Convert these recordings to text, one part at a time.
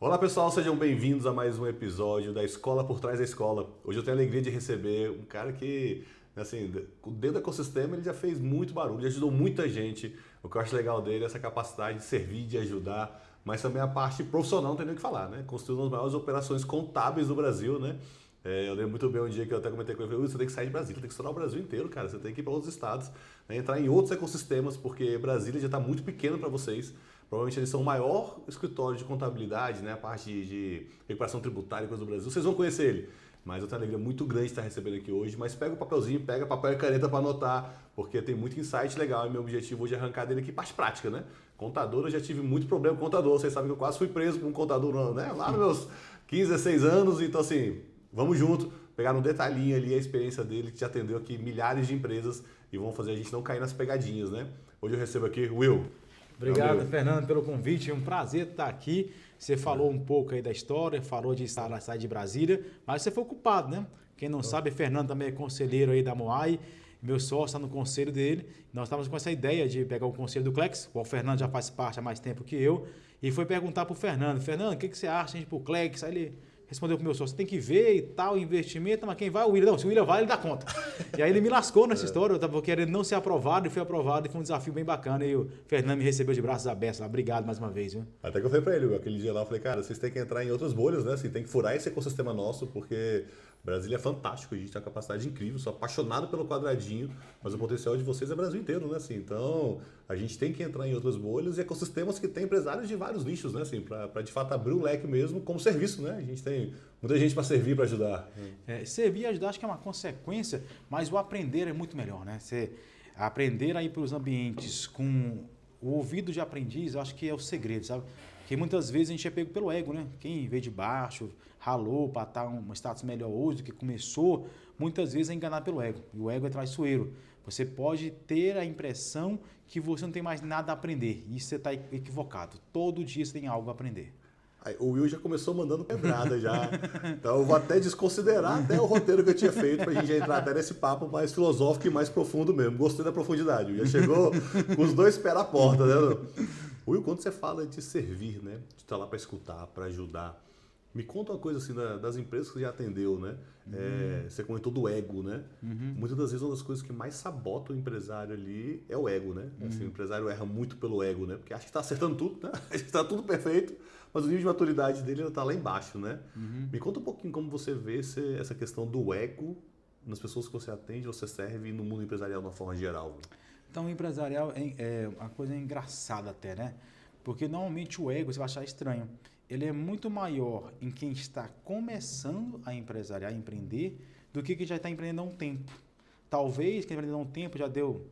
Olá pessoal, sejam bem-vindos a mais um episódio da Escola por Trás da Escola. Hoje eu tenho a alegria de receber um cara que, assim, dentro do ecossistema ele já fez muito barulho, já ajudou muita gente. O que eu acho legal dele é essa capacidade de servir, de ajudar, mas também a parte profissional, não tem nem o que falar, né? Construiu uma das maiores operações contábeis do Brasil, né? Eu lembro muito bem um dia que eu até comentei com ele, você tem que sair de Brasília, tem que estourar o Brasil inteiro, cara, você tem que ir para outros estados, né? Entrar em outros ecossistemas, porque Brasília já está muito pequeno para vocês. Provavelmente eles são o maior escritório de contabilidade, né? A parte de recuperação tributária e coisa do Brasil. Vocês vão conhecer ele. Mas eu tenho uma alegria muito grande de estar recebendo aqui hoje. Mas pega o papelzinho, pega papel e caneta para anotar, porque tem muito insight legal. E meu objetivo hoje é arrancar dele aqui parte prática, né? Contador, eu já tive muito problema com contador. Vocês sabem que eu quase fui preso por um contador, né? Lá nos meus 15, 16 anos. Então, assim, vamos junto. Pegar um detalhinho ali a experiência dele, que já atendeu aqui milhares de empresas e vão fazer a gente não cair nas pegadinhas, né? Hoje eu recebo aqui o Will. Obrigado, Fernando, pelo convite. É um prazer estar aqui. Você falou um pouco aí da história, falou de estar na cidade de Brasília, mas você foi ocupado, né? Quem não sabe, Fernando também é conselheiro aí da Moai. Meu sócio está no conselho dele. Nós estávamos com essa ideia de pegar o conselho do Clex, o Fernando já faz parte há mais tempo que eu, e foi perguntar para o Fernando, o que você acha de ir para o Clex? Aí ele respondeu para o meu sócio, você tem que ver e tal, investimento, mas quem vai? O William. Não, se o William vai, ele dá conta. E aí ele me lascou nessa história, eu estava querendo não ser aprovado e fui aprovado, e foi um desafio bem bacana. E o Fernando me recebeu de braços abertos lá. Obrigado mais uma vez. Viu? Até que eu falei pra ele, aquele dia lá, eu falei, cara, vocês têm que entrar em outras bolhas, né? Assim, tem que furar esse ecossistema nosso, porque Brasília é fantástico, a gente tem uma capacidade incrível, sou apaixonado pelo quadradinho, mas o potencial de vocês é Brasil inteiro, né? Assim, então, a gente tem que entrar em outras bolhas e ecossistemas que tem empresários de vários nichos, né? Assim, pra de fato abrir o leque mesmo como serviço, né? A gente tem muita gente para servir, para ajudar. Servir e ajudar acho que é uma consequência, mas o aprender é muito melhor, né? Você aprender a ir para os ambientes com o ouvido de aprendiz, eu acho que é o segredo, sabe? Porque muitas vezes a gente é pego pelo ego, né? Quem veio de baixo, ralou para estar um status melhor hoje do que começou, muitas vezes é enganado pelo ego. E o ego é traiçoeiro. Você pode ter a impressão que você não tem mais nada a aprender. E você está equivocado. Todo dia você tem algo a aprender. Aí, o Will já começou mandando pedrada já. Então eu vou até desconsiderar até o roteiro que eu tinha feito pra gente já entrar até nesse papo mais filosófico e mais profundo mesmo. Gostei da profundidade. Já chegou com os dois pés na porta, né? Will, quando você fala de servir, né? De estar lá para escutar, para ajudar. Me conta uma coisa assim das empresas que você já atendeu, né? Você comentou do ego, né? Muitas das vezes uma das coisas que mais sabota o empresário ali é o ego, né? Assim, o empresário erra muito pelo ego, né? Porque acha que está acertando tudo, né? Acha que está tudo perfeito, mas o nível de maturidade dele ainda está lá embaixo, né? Me conta um pouquinho como você vê essa questão do ego nas pessoas que você atende, você serve e no mundo empresarial de uma forma geral. Então, o empresarial é uma coisa engraçada até, né? Porque normalmente o ego, você vai achar estranho, ele é muito maior em quem está começando a empresariar, a empreender, do que quem já está empreendendo há um tempo. Talvez quem empreendeu há um tempo já deu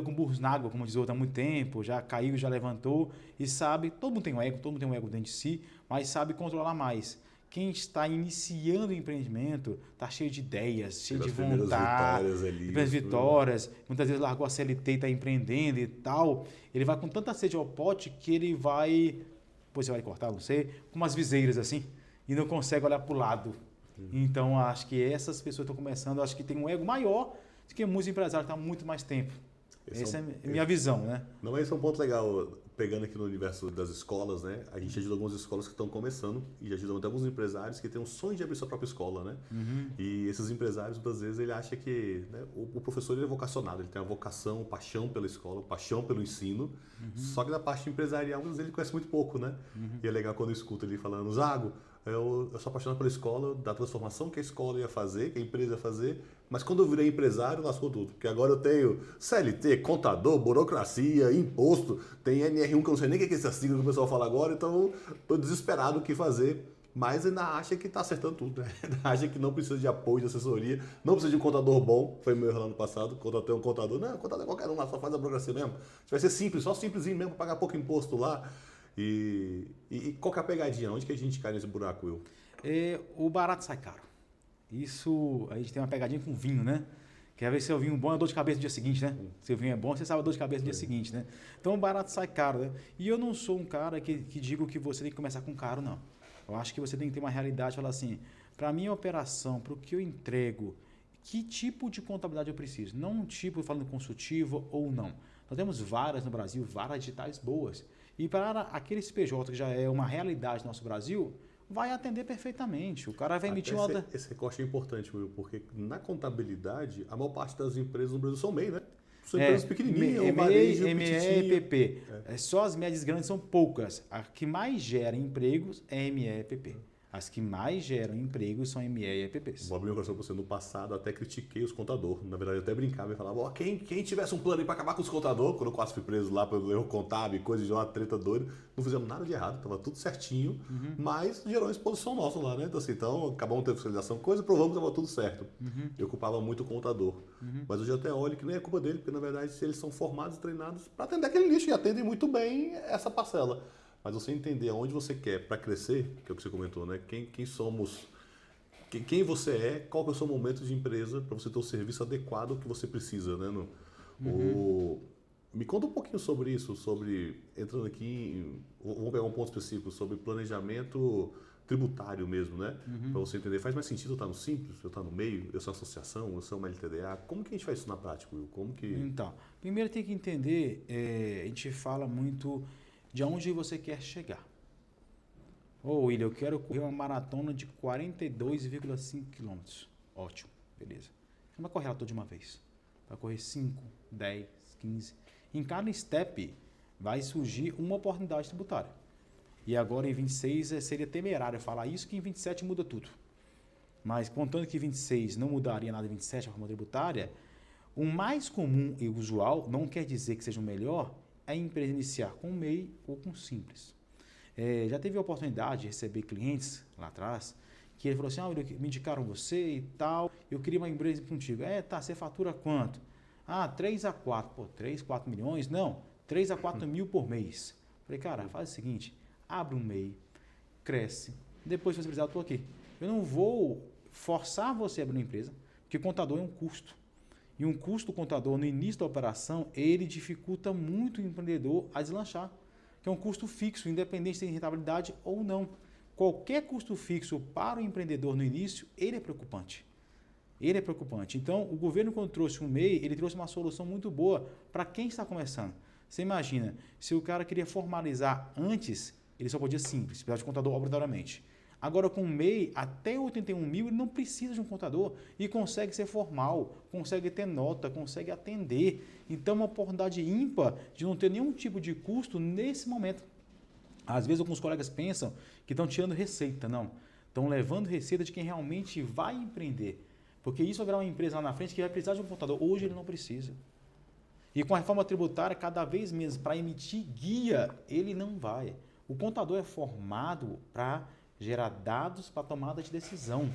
com burros na água, como diz o outro, há muito tempo, já caiu, já levantou e sabe, todo mundo tem um ego, todo mundo tem um ego dentro de si, mas sabe controlar mais. Quem está iniciando o empreendimento está cheio de ideias, cheio de vontade, primeiras vitórias, muitas vezes largou a CLT e está empreendendo e tal. Ele vai com tanta sede ao pote que ele vai, depois você vai cortar, não sei, com umas viseiras assim, e não consegue olhar para o lado. Então, acho que essas pessoas que estão começando, acho que tem um ego maior do que muitos empresários que estão há muito mais tempo. Essa é a minha visão, né? Não, esse é um ponto legal, pegando aqui no universo das escolas, né? A gente ajuda algumas escolas que estão começando e ajuda até alguns empresários que têm um sonho de abrir sua própria escola, né? E esses empresários, muitas vezes, ele acha que, né, o professor ele é vocacionado, ele tem a vocação, paixão pela escola, paixão pelo ensino, só que na parte empresarial, muitas vezes, ele conhece muito pouco, né? E é legal quando eu escuto ele falando, Zago, eu sou apaixonado pela escola, da transformação que a escola ia fazer, que a empresa ia fazer, mas quando eu virei empresário, lascou tudo. Porque agora eu tenho CLT, contador, burocracia, imposto, tem NR1 que eu não sei nem o que é essa sigla que o pessoal fala agora, então estou desesperado o que fazer. Mas ainda acha que está acertando tudo, né? Ainda acha que não precisa de apoio, de assessoria, não precisa de um contador bom. Foi meu erro lá no passado, contratei um contador. Não, contador é qualquer um lá, só faz a burocracia mesmo. Vai ser simples, só simplesinho mesmo, pagar pouco imposto lá. E qual que é a pegadinha? Onde que a gente cai nesse buraco, Will? O barato sai caro. Isso, a gente tem uma pegadinha com vinho, né? Quer ver se o vinho bom é dor de cabeça no dia seguinte, né? Se o vinho é bom, você sabe a dor de cabeça no dia seguinte, né? Então o barato sai caro, né? E eu não sou um cara que digo que você tem que começar com caro, não. Eu acho que você tem que ter uma realidade e falar assim, para a minha operação, para o que eu entrego, que tipo de contabilidade eu preciso? Não um tipo falando consultivo ou não. Nós temos várias no Brasil, várias digitais boas. E para aquele CPJ que já é uma realidade no nosso Brasil, vai atender perfeitamente. O cara vai emitir uma... Esse recorte é importante, Will, porque na contabilidade, a maior parte das empresas no Brasil são MEI, né? São empresas pequenininhas, um varejo ME, PP. Só as médias grandes são poucas. A que mais gera empregos é ME e PP. As que mais geram empregos são ME e EPPs. Vou abrir meu coração para você. No passado, eu até critiquei os contadores. Na verdade, eu até brincava e falava, quem tivesse um plano aí para acabar com os contadores, quando eu quase fui preso lá pelo erro contábil e coisa de uma treta doida, não fizemos nada de errado, estava tudo certinho, mas gerou uma exposição nossa lá, né? Então, assim, acabamos tendo fiscalização, coisa, provamos que estava tudo certo. Eu culpava muito o contador. Mas hoje eu até olho que nem é culpa dele, porque na verdade, se eles são formados e treinados para atender aquele nicho e atendem muito bem essa parcela. Mas você entender aonde você quer para crescer, que é o que você comentou, né? Quem somos, quem você é, qual que é o seu momento de empresa para você ter o serviço adequado ao que você precisa, né? Me conta um pouquinho sobre isso, entrando aqui, vamos pegar um ponto específico, sobre planejamento tributário mesmo, né? Para você entender, faz mais sentido eu estar no Simples, eu estar no meio, eu sou uma associação, eu sou uma LTDA, como que a gente faz isso na prática, Will? Então, primeiro tem que entender, a gente fala muito de onde você quer chegar. William, eu quero correr uma maratona de 42,5 km. Ótimo, beleza. Você não vai correr ela toda de uma vez. Vai correr 5, 10, 15. Em cada step vai surgir uma oportunidade tributária. E agora em 26 seria temerário falar isso, que em 27 muda tudo. Mas contando que 26 não mudaria nada em 27 a forma tributária, o mais comum e usual, não quer dizer que seja o melhor, a empresa iniciar com MEI ou com Simples. Já teve a oportunidade de receber clientes lá atrás, que ele falou assim, me indicaram você e tal, eu queria uma empresa contigo. Você fatura quanto? 3 a 4. Pô, 3, 4 milhões? Não, 3 a 4 mil por mês. Falei, cara, faz o seguinte, abre um MEI, cresce, depois se você precisar eu estou aqui. Eu não vou forçar você a abrir uma empresa, porque contador é um custo. E um custo do contador no início da operação, ele dificulta muito o empreendedor a deslanchar, que é um custo fixo, independente de ter rentabilidade ou não. Qualquer custo fixo para o empreendedor no início, ele é preocupante. Ele é preocupante. Então, o governo, quando trouxe um MEI, ele trouxe uma solução muito boa para quem está começando. Você imagina, se o cara queria formalizar antes, ele só podia Simples, precisava de contador obrigatoriamente. Agora, com o MEI, até 81 mil, ele não precisa de um contador e consegue ser formal, consegue ter nota, consegue atender. Então, é uma oportunidade ímpar de não ter nenhum tipo de custo nesse momento. Às vezes, alguns colegas pensam que estão tirando receita. Não, estão levando receita de quem realmente vai empreender. Porque isso vai virar uma empresa lá na frente que vai precisar de um contador. Hoje, ele não precisa. E com a reforma tributária, cada vez menos, para emitir guia, ele não vai. O contador é formado para gerar dados para tomada de decisão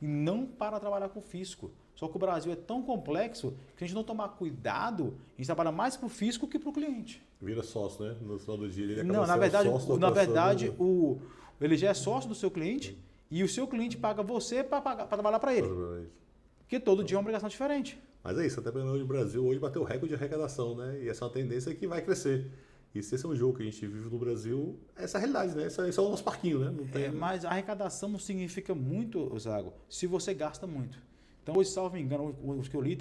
e não para trabalhar com o fisco. Só que o Brasil é tão complexo que a gente não tomar cuidado, a gente trabalha mais para o fisco que para o cliente. Vira sócio, né? No final do dia ele acaba não, na sendo verdade, sócio na verdade ele já é sócio do seu cliente e o seu cliente paga você para trabalhar para ele. Porque todo dia é uma obrigação diferente. Mas é isso, até porque o Brasil hoje bateu o recorde de arrecadação, né? E essa é uma tendência que vai crescer. E se esse é um jogo que a gente vive no Brasil, essa é a realidade, né? Esse é o nosso parquinho, né? Não tem... mas a arrecadação não significa muito, Zago, se você gasta muito. Então, hoje, salvo engano, os que eu li,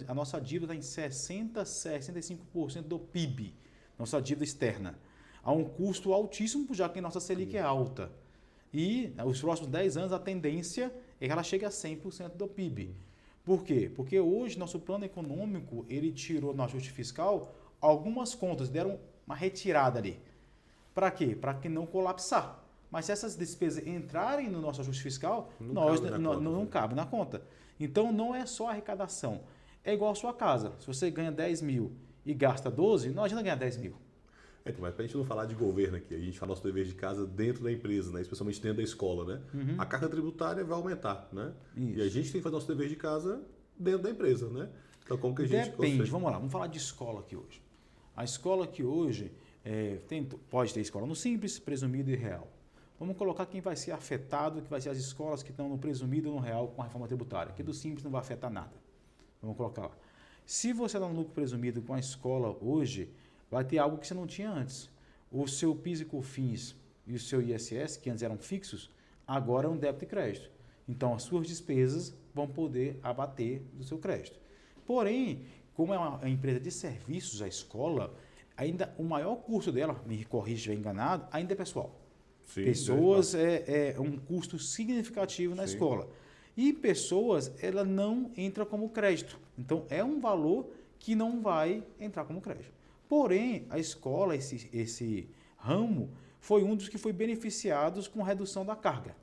a nossa dívida está em 65% do PIB, nossa dívida externa. Há um custo altíssimo, já que a nossa Selic é alta. E nos próximos 10 anos, a tendência é que ela chegue a 100% do PIB. Por quê? Porque hoje, nosso plano econômico, ele tirou no ajuste fiscal algumas contas, deram uma retirada ali. Para quê? Para que não colapsar. Mas se essas despesas entrarem no nosso ajuste fiscal, não cabe na conta. Então, não é só arrecadação. É igual a sua casa. Se você ganha 10 mil e gasta 12, não adianta ganhar 10 mil. Mas para a gente não falar de governo aqui, a gente fala nosso dever de casa dentro da empresa, né? Especialmente dentro da escola, né? A carga tributária vai aumentar, né? Isso. E a gente tem que fazer nosso dever de casa dentro da empresa, né? Então, como que a gente Depende. Vamos lá, vamos falar de escola aqui hoje. A escola aqui hoje pode ter escola no Simples, presumido e real. Vamos colocar quem vai ser afetado, que vai ser as escolas que estão no presumido e no real com a reforma tributária. Aqui do Simples não vai afetar nada. Vamos colocar lá. Se você está no lucro presumido com a escola hoje, vai ter algo que você não tinha antes. O seu PIS e COFINS e o seu ISS, que antes eram fixos, agora é um débito e crédito. Então, as suas despesas vão poder abater do seu crédito. Porém, como é uma empresa de serviços, a escola, ainda o maior custo dela, me corrija se estiver enganado, ainda é pessoal. Sim, Pessoas é um custo significativo na escola. E pessoas, ela não entra como crédito. Então, é um valor que não vai entrar como crédito. Porém, a escola, esse ramo, foi um dos que foi beneficiados com redução da carga.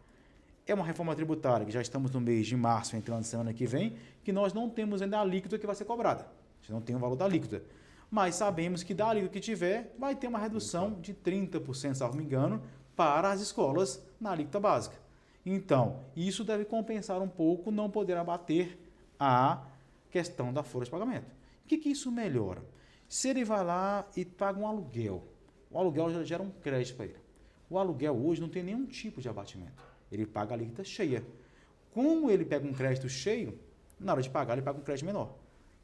É uma reforma tributária, que já estamos no mês de março, entrando semana que vem, que nós não temos ainda a alíquota que vai ser cobrada. A gente não tem o valor da alíquota. Mas sabemos que da alíquota que tiver, vai ter uma redução de 30%, se não me engano, para as escolas na alíquota básica. Então, isso deve compensar um pouco não poder abater a questão da folha de pagamento. O que isso melhora? Se ele vai lá e paga um aluguel, o aluguel já gera um crédito para ele. O aluguel hoje não tem nenhum tipo de abatimento. Ele paga a alíquota cheia. Como ele pega um crédito cheio, na hora de pagar ele paga um crédito menor.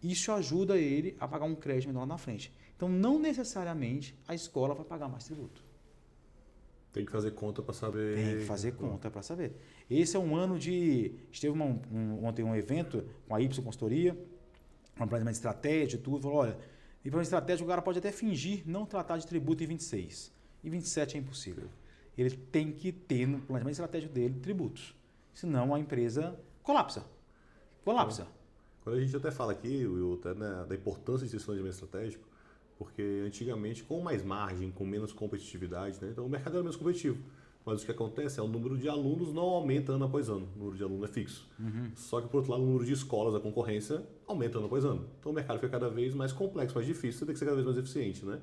Isso ajuda ele a pagar um crédito menor na frente. Então, não necessariamente a escola vai pagar mais tributo. Tem que fazer conta para saber. Tem que fazer conta para saber. Esse é um ano de... Esteve ontem um evento com a Y Consultoria, um planejamento de estratégia e tudo. Falou, olha, em planejamento estratégico o cara pode até fingir não tratar de tributo em 26. Em 27 é impossível. Ele tem que ter no planejamento estratégico dele tributos. Senão a empresa colapsa. Colapsa. Quando a gente até fala aqui, Will, até, né, da importância de ter esse planejamento estratégico, porque antigamente, com mais margem, com menos competitividade, né, então o mercado era menos competitivo. Mas o que acontece é o número de alunos não aumenta ano após ano. O número de alunos é fixo. Só que, por outro lado, o número de escolas, a concorrência, aumenta ano após ano. Então o mercado fica cada vez mais complexo, mais difícil, você tem que ser cada vez mais eficiente. Né?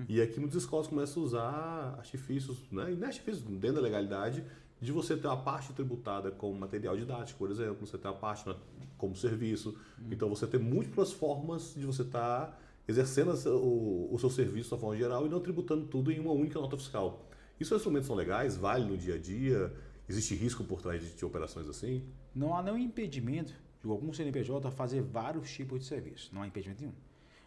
E aqui muitas escolas começam a usar artifícios, né? E não é artifícios dentro da legalidade, de você ter a parte tributada como material didático, por exemplo, você ter a parte, né, como serviço. Então você tem múltiplas formas de você estar exercendo o seu serviço de uma forma geral e não tributando tudo em uma única nota fiscal. E seus instrumentos são legais, vale no dia a dia? Existe risco por trás de operações assim? Não há nenhum impedimento de algum CNPJ fazer vários tipos de serviços. Não há impedimento nenhum.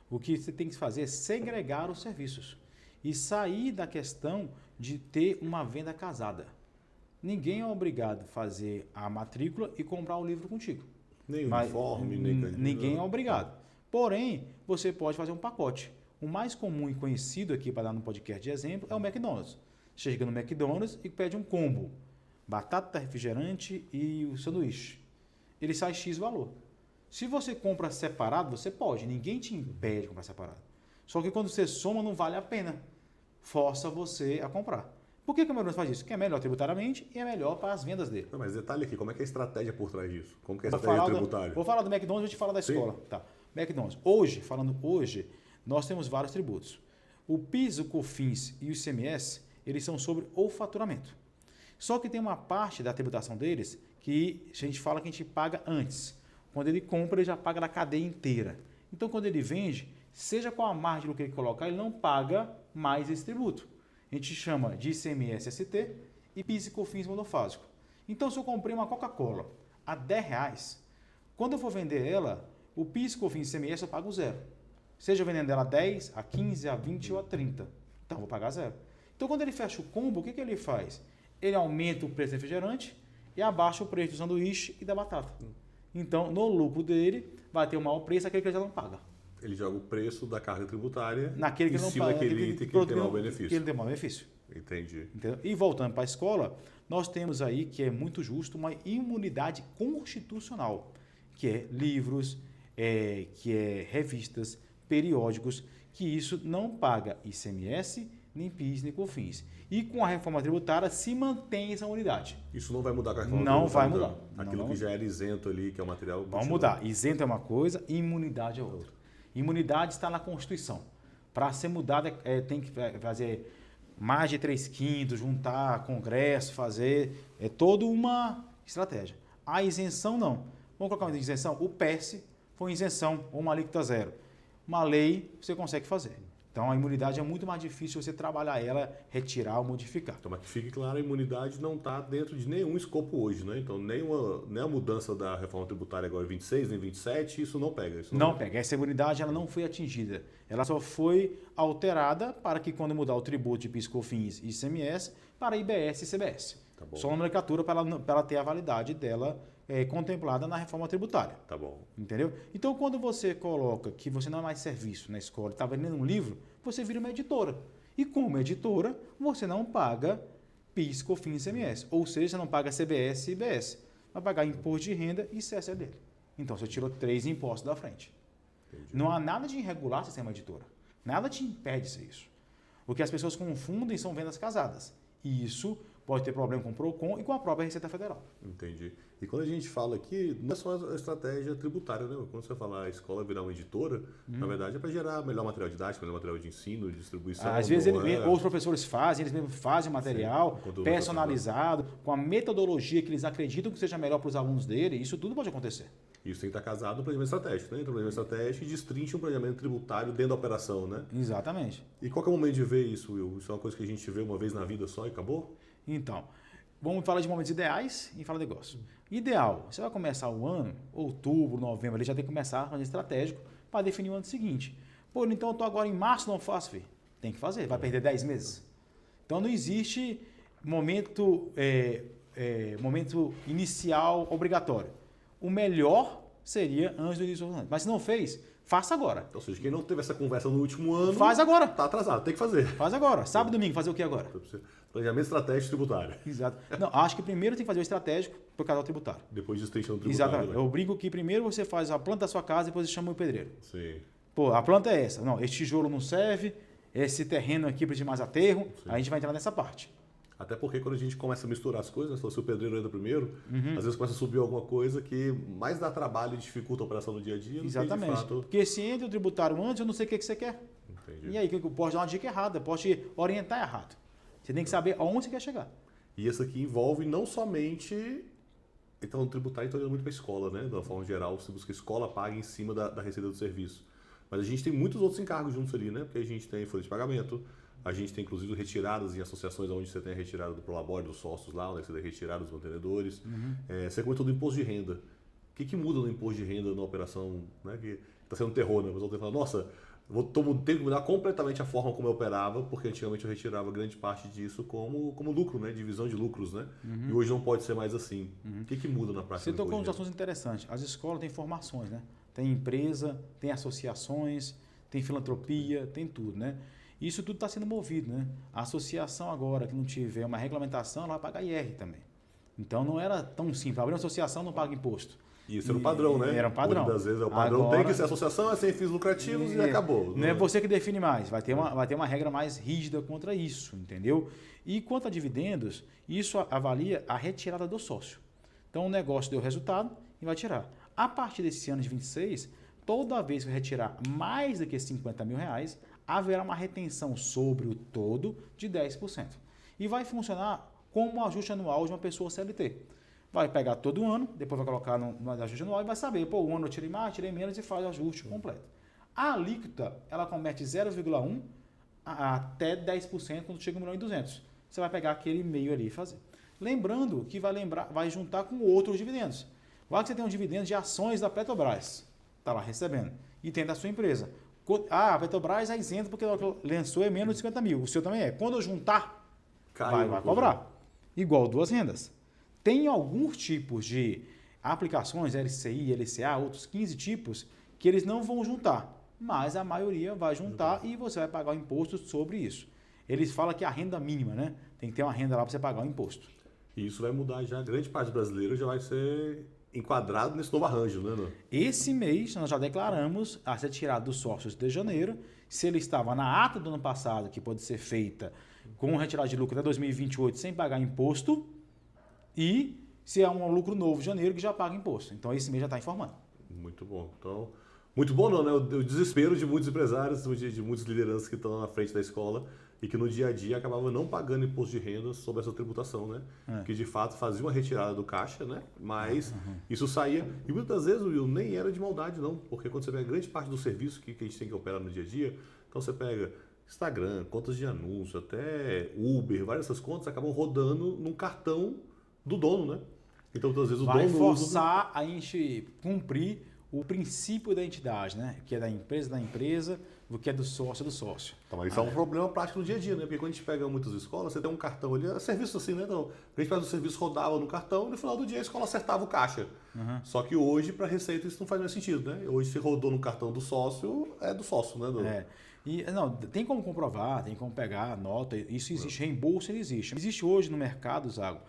O que você tem que fazer é segregar os serviços e sair da questão de ter uma venda casada. Ninguém é obrigado a fazer a matrícula e comprar o livro contigo. Nem uniforme, nem candidato. Ninguém é obrigado. Porém, você pode fazer um pacote. O mais comum e conhecido aqui, para dar no podcast de exemplo, é o McDonald's. Chega no McDonald's e pede um combo. Batata, refrigerante e o sanduíche. Ele sai X valor. Se você compra separado, você pode. Ninguém te impede de comprar separado. Só que quando você soma, não vale a pena. Força você a comprar. Por que o McDonald's faz isso? Porque é melhor tributariamente e é melhor para as vendas dele. Não, mas detalhe aqui, como é que é a estratégia por trás disso? Como que é a estratégia tributária? Vou falar do McDonald's, vou te falar da escola. Tá. McDonald's. Hoje, nós temos vários tributos. O PIS, o COFINS e o ICMS, eles são sobre o faturamento. Só que tem uma parte da tributação deles que a gente fala que a gente paga antes. Quando ele compra, ele já paga na cadeia inteira. Então, quando ele vende, seja qual a margem do que ele colocar, ele não paga mais esse tributo. A gente chama de ICMS-ST e PIS e COFINS monofásico. Então, se eu comprei uma Coca-Cola a R$10, quando eu for vender ela, o PIS, COFINS e ICMS eu pago zero. Seja eu vendendo ela a 10, a 15, a 20 ou a 30. Então, eu vou pagar zero. Então, quando ele fecha o combo, o que ele faz? Ele aumenta o preço do refrigerante e abaixa o preço do sanduíche e da batata. Então, no lucro dele, vai ter o maior preço, aquele que ele já não paga. Ele joga o preço da carga tributária naquele que em não cima paga, daquele item que ele tem maior benefício. Que ele tem maior benefício. Entendi. Entendeu? E voltando para a escola, nós temos aí, que é muito justo, uma imunidade constitucional, que é livros, que é revistas, periódicos, que isso não paga ICMS, nem PIS, nem COFINS. E com a reforma tributária se mantém essa unidade. Isso não vai mudar com a reforma tributária? Não vai mudar. Aquilo que já era isento ali, que é o material... Vamos mudar. Isento é uma coisa, imunidade é outra. Imunidade está na Constituição. Para ser mudada, tem que fazer mais de 3/5, juntar congresso, fazer... É toda uma estratégia. A isenção, não. Vamos colocar uma isenção? O PERSE foi isenção, ou uma alíquota zero. Uma lei, você consegue fazer. Então, a imunidade é muito mais difícil você trabalhar ela, retirar ou modificar. Então, mas que fique claro, a imunidade não está dentro de nenhum escopo hoje, né? Então, nem a mudança da reforma tributária agora em 26, nem 27, isso não pega. Isso não pega. Essa imunidade ela não foi atingida. Ela só foi alterada para que, quando mudar o tributo de PIS, COFINS e ICMS, para IBS e CBS. Tá bom. Só uma nomenclatura para ela ter a validade dela contemplada na reforma tributária. Tá bom. Entendeu? Então, quando você coloca que você não é mais serviço na escola, está vendendo um livro, você vira uma editora. E como editora, você não paga PIS, COFINS e ICMS. Ou seja, você não paga CBS e IBS. Vai pagar imposto de renda e CSLL. Então, você tirou 3 impostos da frente. Entendi. Não há nada de irregular se você é uma editora. Nada te impede de ser isso. O que as pessoas confundem são vendas casadas. E isso pode ter problema com o PROCON e com a própria Receita Federal. Entendi. E quando a gente fala aqui, não é só a estratégia tributária, né? Quando você fala a escola virar uma editora, na verdade é para gerar melhor material didático, melhor material de ensino, de distribuição. Às vezes os professores fazem, eles mesmos fazem o material personalizado, com a metodologia que eles acreditam que seja melhor para os alunos dele. Isso tudo pode acontecer. Isso tem que estar casado no planejamento estratégico, né? Então, o planejamento estratégico e destrincha um planejamento tributário dentro da operação, né? Exatamente. E qual que é o momento de ver isso, Will? Isso é uma coisa que a gente vê uma vez na vida só e acabou? Então, vamos falar de momentos ideais e falar de negócio. Ideal, você vai começar o ano, outubro, novembro, ele já tem que começar a fazer estratégico para definir o ano seguinte. Pô, então eu estou agora em março, não faço, filho. Tem que fazer, vai perder 10 meses. Então não existe momento inicial obrigatório. O melhor seria antes do início do ano. Mas se não fez, faça agora. Ou seja, quem não teve essa conversa no último ano... Faz agora. Está atrasado, tem que fazer. Faz agora. Sábado e domingo, fazer o que agora? Planejamento estratégico tributário. Exato. Não, acho que primeiro tem que fazer o estratégico por causa do tributário. Depois destrinchando o tributário. Exatamente. Né? Eu brinco que primeiro você faz a planta da sua casa e depois você chama o pedreiro. Sim. Pô, a planta é essa. Não, esse tijolo não serve, esse terreno aqui precisa de mais aterro. Sim. A gente vai entrar nessa parte. Até porque quando a gente começa a misturar as coisas, se o pedreiro entra primeiro, às vezes começa a subir alguma coisa que mais dá trabalho e dificulta a operação no dia a dia. Exatamente. De fato... Porque se entra o tributário antes, eu não sei o que você quer. Entendi. E aí, eu posso dar uma dica errada, posso te orientar errado. Você tem que saber aonde você quer chegar. E isso aqui envolve não somente... Então, o tributário está olhando muito para a escola, né? De uma forma geral, você busca a escola paga em cima da receita do serviço. Mas a gente tem muitos outros encargos juntos ali, né? Porque a gente tem folha de pagamento, a gente tem, inclusive, retiradas em associações onde você tem a retirada do Prolabore, dos sócios lá, onde você tem a retirada dos mantenedores. Você comentou do imposto de renda. O que muda no imposto de renda na operação, né? Que está sendo um terror, né? O pessoal tem falado, nossa, tenho que mudar completamente a forma como eu operava, porque antigamente eu retirava grande parte disso como lucro, né? Divisão de lucros, né? E hoje não pode ser mais assim. O que muda na prática? Você tocou uns assuntos interessantes. As escolas têm formações, né? Tem empresa, tem associações, tem filantropia, tem tudo, né? Isso tudo está sendo movido, né? A associação agora que não tiver uma regulamentação, ela vai pagar IR também. Então não era tão simples. Abrir uma associação não paga imposto. Isso era um padrão, né? Era um padrão. Muitas vezes é o padrão, agora, tem que ser associação, é sem fins lucrativos e acabou. Não é você que define mais, vai ter uma regra mais rígida contra isso, entendeu? E quanto a dividendos, isso avalia a retirada do sócio. Então o negócio deu resultado e vai tirar. A partir desse ano de 26, toda vez que retirar mais do que 50 mil reais, haverá uma retenção sobre o todo de 10%. E vai funcionar como um ajuste anual de uma pessoa CLT. Vai pegar todo ano, depois vai colocar no ajuste anual e vai saber, pô, o ano eu tirei mais, tirei menos e faz o ajuste completo. A alíquota, ela comete 0,1% até 10% quando chega a 1.2 milhão. Você vai pegar aquele meio ali e fazer. Lembrando que vai juntar com outros dividendos. Vai que você tem um dividendo de ações da Petrobras, está lá recebendo, e tem da sua empresa. A Petrobras é isenta porque ela lançou é menos de 50 mil. O seu também é. Quando eu juntar, vai cobrar. Igual duas rendas. Tem alguns tipos de aplicações, LCI, LCA, outros 15 tipos, que eles não vão juntar. Mas a maioria vai juntar e você vai pagar o imposto sobre isso. Eles falam que é a renda mínima, né? Tem que ter uma renda lá para você pagar o imposto. E isso vai mudar já. Grande parte brasileira já vai ser enquadrado nesse novo arranjo, né? Esse mês nós já declaramos a ser tirado dos sócios de janeiro. Se ele estava na ata do ano passado, que pode ser feita com retirada de lucro até 2028 sem pagar imposto, e se é um lucro novo de janeiro que já paga imposto. Então esse mês já está informando. Muito bom. Então, muito bom não, né? O desespero de muitos empresários, de muitas lideranças que estão na frente da escola e que no dia a dia acabavam não pagando imposto de renda sobre essa tributação, né? Que de fato fazia uma retirada do caixa, né? Mas isso saía, e muitas vezes, Will, nem era de maldade não, porque quando você pega grande parte do serviço que a gente tem que operar no dia a dia, então você pega Instagram, contas de anúncio, até Uber, várias dessas contas acabam rodando num cartão do dono, né? Então, às vezes, o vai dono forçar a gente cumprir o princípio da entidade, né? O que é da empresa, o que é do sócio. Então, mas isso é um problema prático no dia a dia, né? Porque quando a gente pega muitas escolas, você tem um cartão ali, é serviço assim, né? Então, a gente faz o serviço, rodava no cartão e no final do dia a escola acertava o caixa. Só que hoje, para a Receita, isso não faz mais sentido, né? Hoje, se rodou no cartão do sócio, é do sócio, né? E, não, tem como comprovar, tem como pegar a nota, isso existe, reembolso ele existe. Existe hoje no mercado, Zago,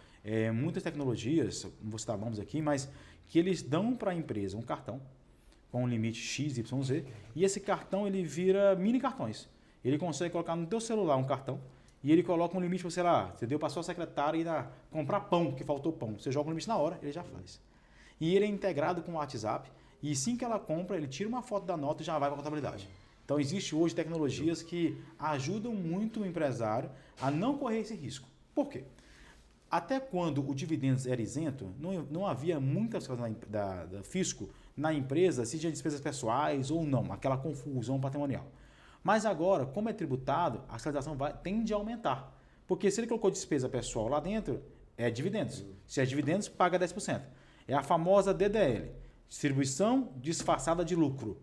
muitas tecnologias, não vou citar nomes aqui, mas que eles dão para a empresa um cartão com um limite X, Y, Z, e esse cartão ele vira mini cartões. Ele consegue colocar no teu celular um cartão e ele coloca um limite, você lá, você deu para sua secretária ir comprar pão, que faltou pão. Você joga o limite na hora, ele já faz. E ele é integrado com o WhatsApp e assim que ela compra, ele tira uma foto da nota e já vai para a contabilidade. Então, existe hoje tecnologias que ajudam muito o empresário a não correr esse risco. Por quê? Até quando o dividendos era isento, não havia muitas coisas da fisco na empresa, se tinha despesas pessoais ou não, aquela confusão patrimonial. Mas agora, como é tributado, a fiscalização tende a aumentar. Porque se ele colocou despesa pessoal lá dentro, é dividendos. Se é dividendos, paga 10%. É a famosa DDL, distribuição disfarçada de lucro.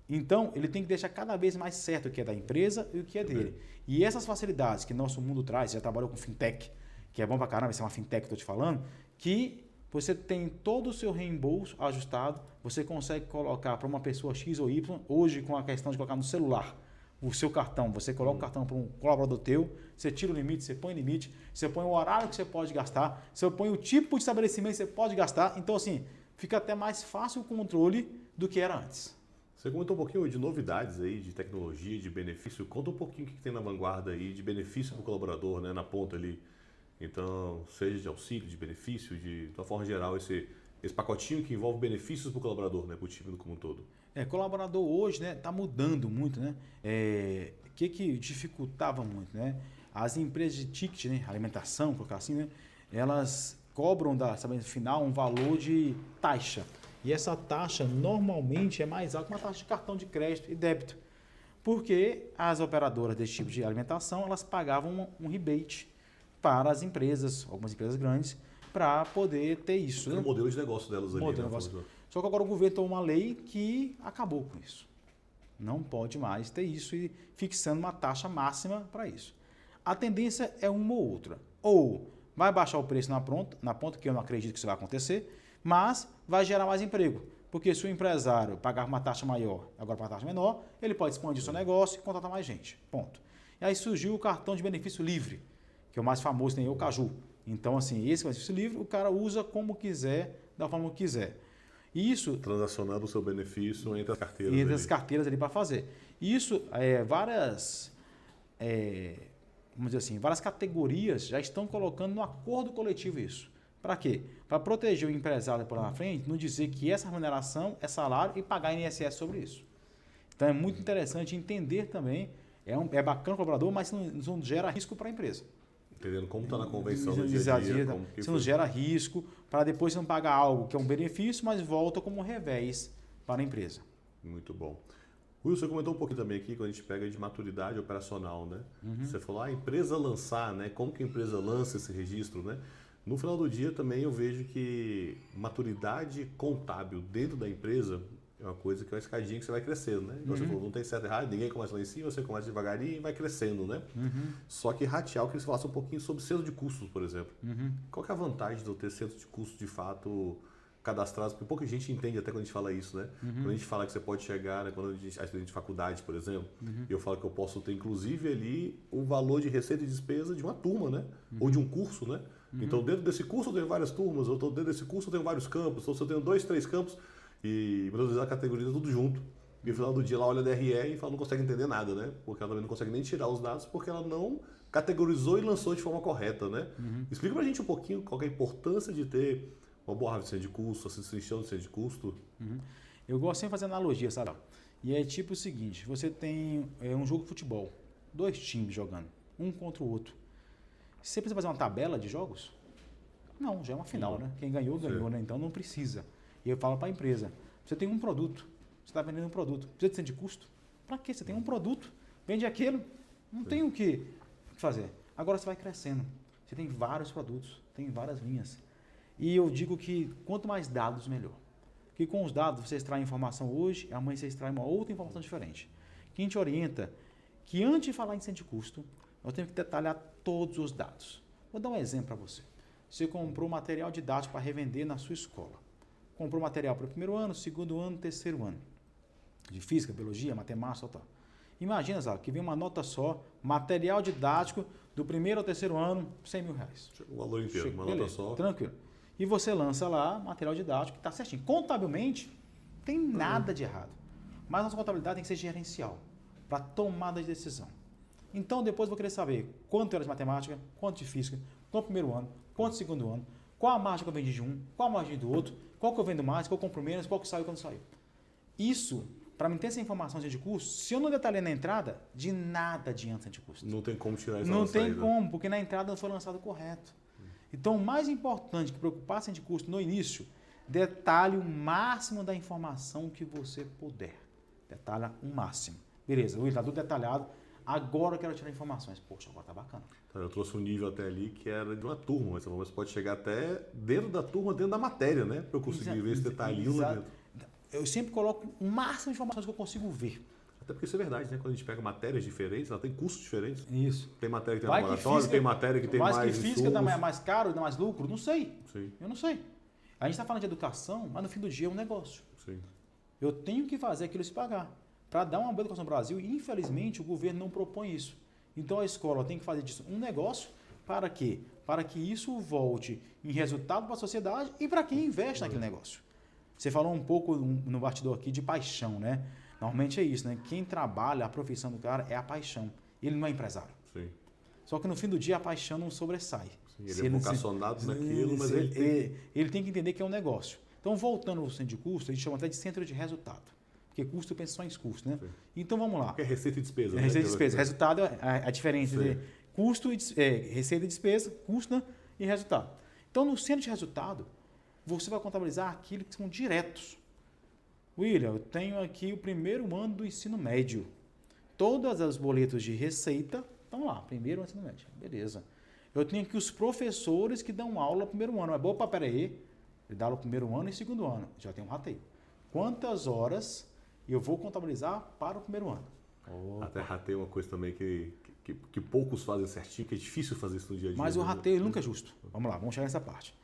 Então, ele tem que deixar cada vez mais certo o que é da empresa e o que é dele. E essas facilidades que nosso mundo traz, já trabalhou com fintech, que é bom pra caramba, isso é uma fintech que eu estou te falando, que você tem todo o seu reembolso ajustado, você consegue colocar para uma pessoa X ou Y, hoje com a questão de colocar no celular o seu cartão, você coloca o cartão para um colaborador teu, você tira o limite, você põe limite, você põe o horário que você pode gastar, você põe o tipo de estabelecimento que você pode gastar, então assim, fica até mais fácil o controle do que era antes. Você comentou um pouquinho de novidades aí, de tecnologia, de benefício. Conta um pouquinho o que tem na vanguarda aí de benefício para o colaborador, né, na ponta ali. Então, seja de auxílio, de benefício, de uma forma geral, esse pacotinho que envolve benefícios para o colaborador, né, para o time como um todo. Colaborador hoje, né, tá mudando muito, né? Que dificultava muito, né? As empresas de ticket, né, alimentação, colocar assim, né, elas cobram da final um valor de taxa. E essa taxa normalmente é mais alta que uma taxa de cartão de crédito e débito. Porque as operadoras desse tipo de alimentação, elas pagavam um rebate para as empresas, algumas empresas grandes, para poder ter isso. É o modelo de negócio delas ali. Né? Só que agora o governo tomou uma lei que acabou com isso. Não pode mais ter isso e fixando uma taxa máxima para isso. A tendência é uma ou outra. Ou vai baixar o preço na ponta, que eu não acredito que isso vai acontecer, mas vai gerar mais emprego. Porque se o empresário pagar uma taxa maior, agora para uma taxa menor, ele pode expandir seu negócio e contratar mais gente. Ponto. E aí surgiu o cartão de benefício livre, que é o mais famoso, tem o Caju. Então, assim, esse benefício livre, o cara usa como quiser, da forma que quiser. Isso transacionando o seu benefício entre as carteiras. Entre as carteiras ali para fazer. Isso, vamos dizer assim, várias categorias já estão colocando no acordo coletivo isso. Para quê? Para proteger o empresário por lá na frente, não dizer que essa remuneração é salário e pagar INSS sobre isso. Então é muito interessante entender também, é bacana o colaborador, mas não gera risco para a empresa. Entendendo como está na convenção do dia a dia. Você não gera risco para depois você não pagar algo que é um benefício, mas volta como um revés para a empresa. Muito bom. Will, você comentou um pouquinho também aqui, quando a gente pega de maturidade operacional, né? Você falou, a empresa lançar, né? Como que a empresa lança esse registro, né? No final do dia também eu vejo que maturidade contábil dentro da empresa é uma coisa que é uma escadinha que você vai crescendo, né? Você falou, não tem certo e errado, ninguém começa lá em cima, você começa devagarinho e vai crescendo, né? Só que ratear, eu queria que você falasse um pouquinho sobre centro de custos, por exemplo. Qual que é a vantagem de eu ter centro de custos de fato cadastrados? Porque pouca gente entende até quando a gente fala isso, né? Quando a gente fala que você pode chegar, né, quando a gente estuda de faculdade, por exemplo, eu falo que eu posso ter inclusive ali o valor de receita e despesa de uma turma, né? Ou de um curso, né? Então dentro desse curso eu tenho várias turmas, ou dentro desse curso eu tenho vários campos, ou se eu tenho 2, 3 campos, e muitas vezes a categoriza tudo junto. E no final do dia ela olha a DRE e fala, não consegue entender nada, né? Porque ela também não consegue nem tirar os dados porque ela não categorizou e lançou de forma correta, né? Explica pra gente um pouquinho qual que é a importância de ter uma boa árvore de custo, essa distinção de centro de custo. Eu gosto sempre de fazer analogia, sabe? E é tipo o seguinte, você tem um jogo de futebol, 2 times jogando, um contra o outro. Você precisa fazer uma tabela de jogos? Não, já é uma final, né? Quem ganhou, ganhou, né? Então não precisa. E eu falo para a empresa, você tem um produto, você está vendendo um produto, precisa de centro de custo? Para quê? Você tem um produto, vende aquilo, não tem o que fazer. Agora você vai crescendo, você tem vários produtos, tem várias linhas. E eu digo que quanto mais dados, melhor. que com os dados você extrai informação hoje, amanhã você extrai uma outra informação diferente. Quem te orienta que antes de falar em centro de custo, eu tenho que detalhar todos os dados. Vou dar um exemplo para você. Você comprou material didático para revender na sua escola. Comprou material para o primeiro ano, segundo ano, terceiro ano. De física, biologia, matemática, tal. Imagina, Zé, que vem uma nota só, material didático do primeiro ao terceiro ano, R$100 mil. O valor inteiro, uma beleza, nota só. Tranquilo. E você lança lá material didático que está certinho. Contabilmente, não tem nada de errado. Mas a nossa contabilidade tem que ser gerencial, para tomada de decisão. Então, depois eu vou querer saber quanto era de matemática, quanto de física, quanto no primeiro ano, quanto no segundo ano, qual a margem que eu vendi de um, qual a margem do outro, qual que eu vendo mais, qual que eu compro menos, qual que saiu, quando saiu. Isso, para mim ter essa informação de custo, se eu não detalhei na entrada, de nada adianta de custo. Não tem como tirar isso. Não tem como, porque na entrada não foi lançado correto. Então, o mais importante que preocupar-se de custo no início, detalhe o máximo da informação que você puder. Detalha o máximo. Beleza, o está tudo detalhado. Agora eu quero tirar informações. Poxa, agora tá bacana. Então, eu trouxe um nível até ali que era de uma turma, mas você pode chegar até dentro da turma, dentro da matéria, né? Para eu conseguir ver esse detalhinho lá dentro. Eu sempre coloco o máximo de informações que eu consigo ver. Até porque isso é verdade, né? Quando a gente pega matérias diferentes, ela tem custos diferentes. Isso. Tem matéria que tem laboratório, tem matéria que tem mais que física dá mais caro, dá mais lucro? Não sei. Sim. Eu não sei. A gente está falando de educação, mas no fim do dia é um negócio. Sim. Eu tenho que fazer aquilo se pagar. Para dar uma boa educação no Brasil, e infelizmente o governo não propõe isso. Então a escola tem que fazer disso um negócio. Para quê? Para que isso volte em resultado para a sociedade e para quem investe naquele negócio. Você falou um pouco no bastidor aqui de paixão, né? Normalmente é isso, né? Quem trabalha, a profissão do cara é a paixão. Ele não é empresário. Sim. Só que no fim do dia a paixão não sobressai. Sim, ele é vocacionado naquilo, mas ele tem que entender que é um negócio. Então, voltando ao centro de custo, a gente chama até de centro de resultado. Porque custo pensa só em custo, né? Sim. Então, vamos lá. Porque é receita e despesa. É receita e despesa. Resultado é a diferença entre custo e receita e despesa, custo, né? E resultado. Então, no centro de resultado, você vai contabilizar aquilo que são diretos. William, eu tenho aqui o primeiro ano do ensino médio. Todas as boletos de receita estão lá, primeiro ano do ensino médio. Beleza. Eu tenho aqui os professores que dão aula no primeiro ano. É bom para peraí, ele dá aula no primeiro ano e segundo ano. Já tem um rateio. Quantas horas eu vou contabilizar para o primeiro ano? Até rateio é uma coisa também que poucos fazem certinho, que é difícil fazer isso no dia a dia. Mas o rateio nunca é justo. Vamos lá, vamos chegar nessa parte.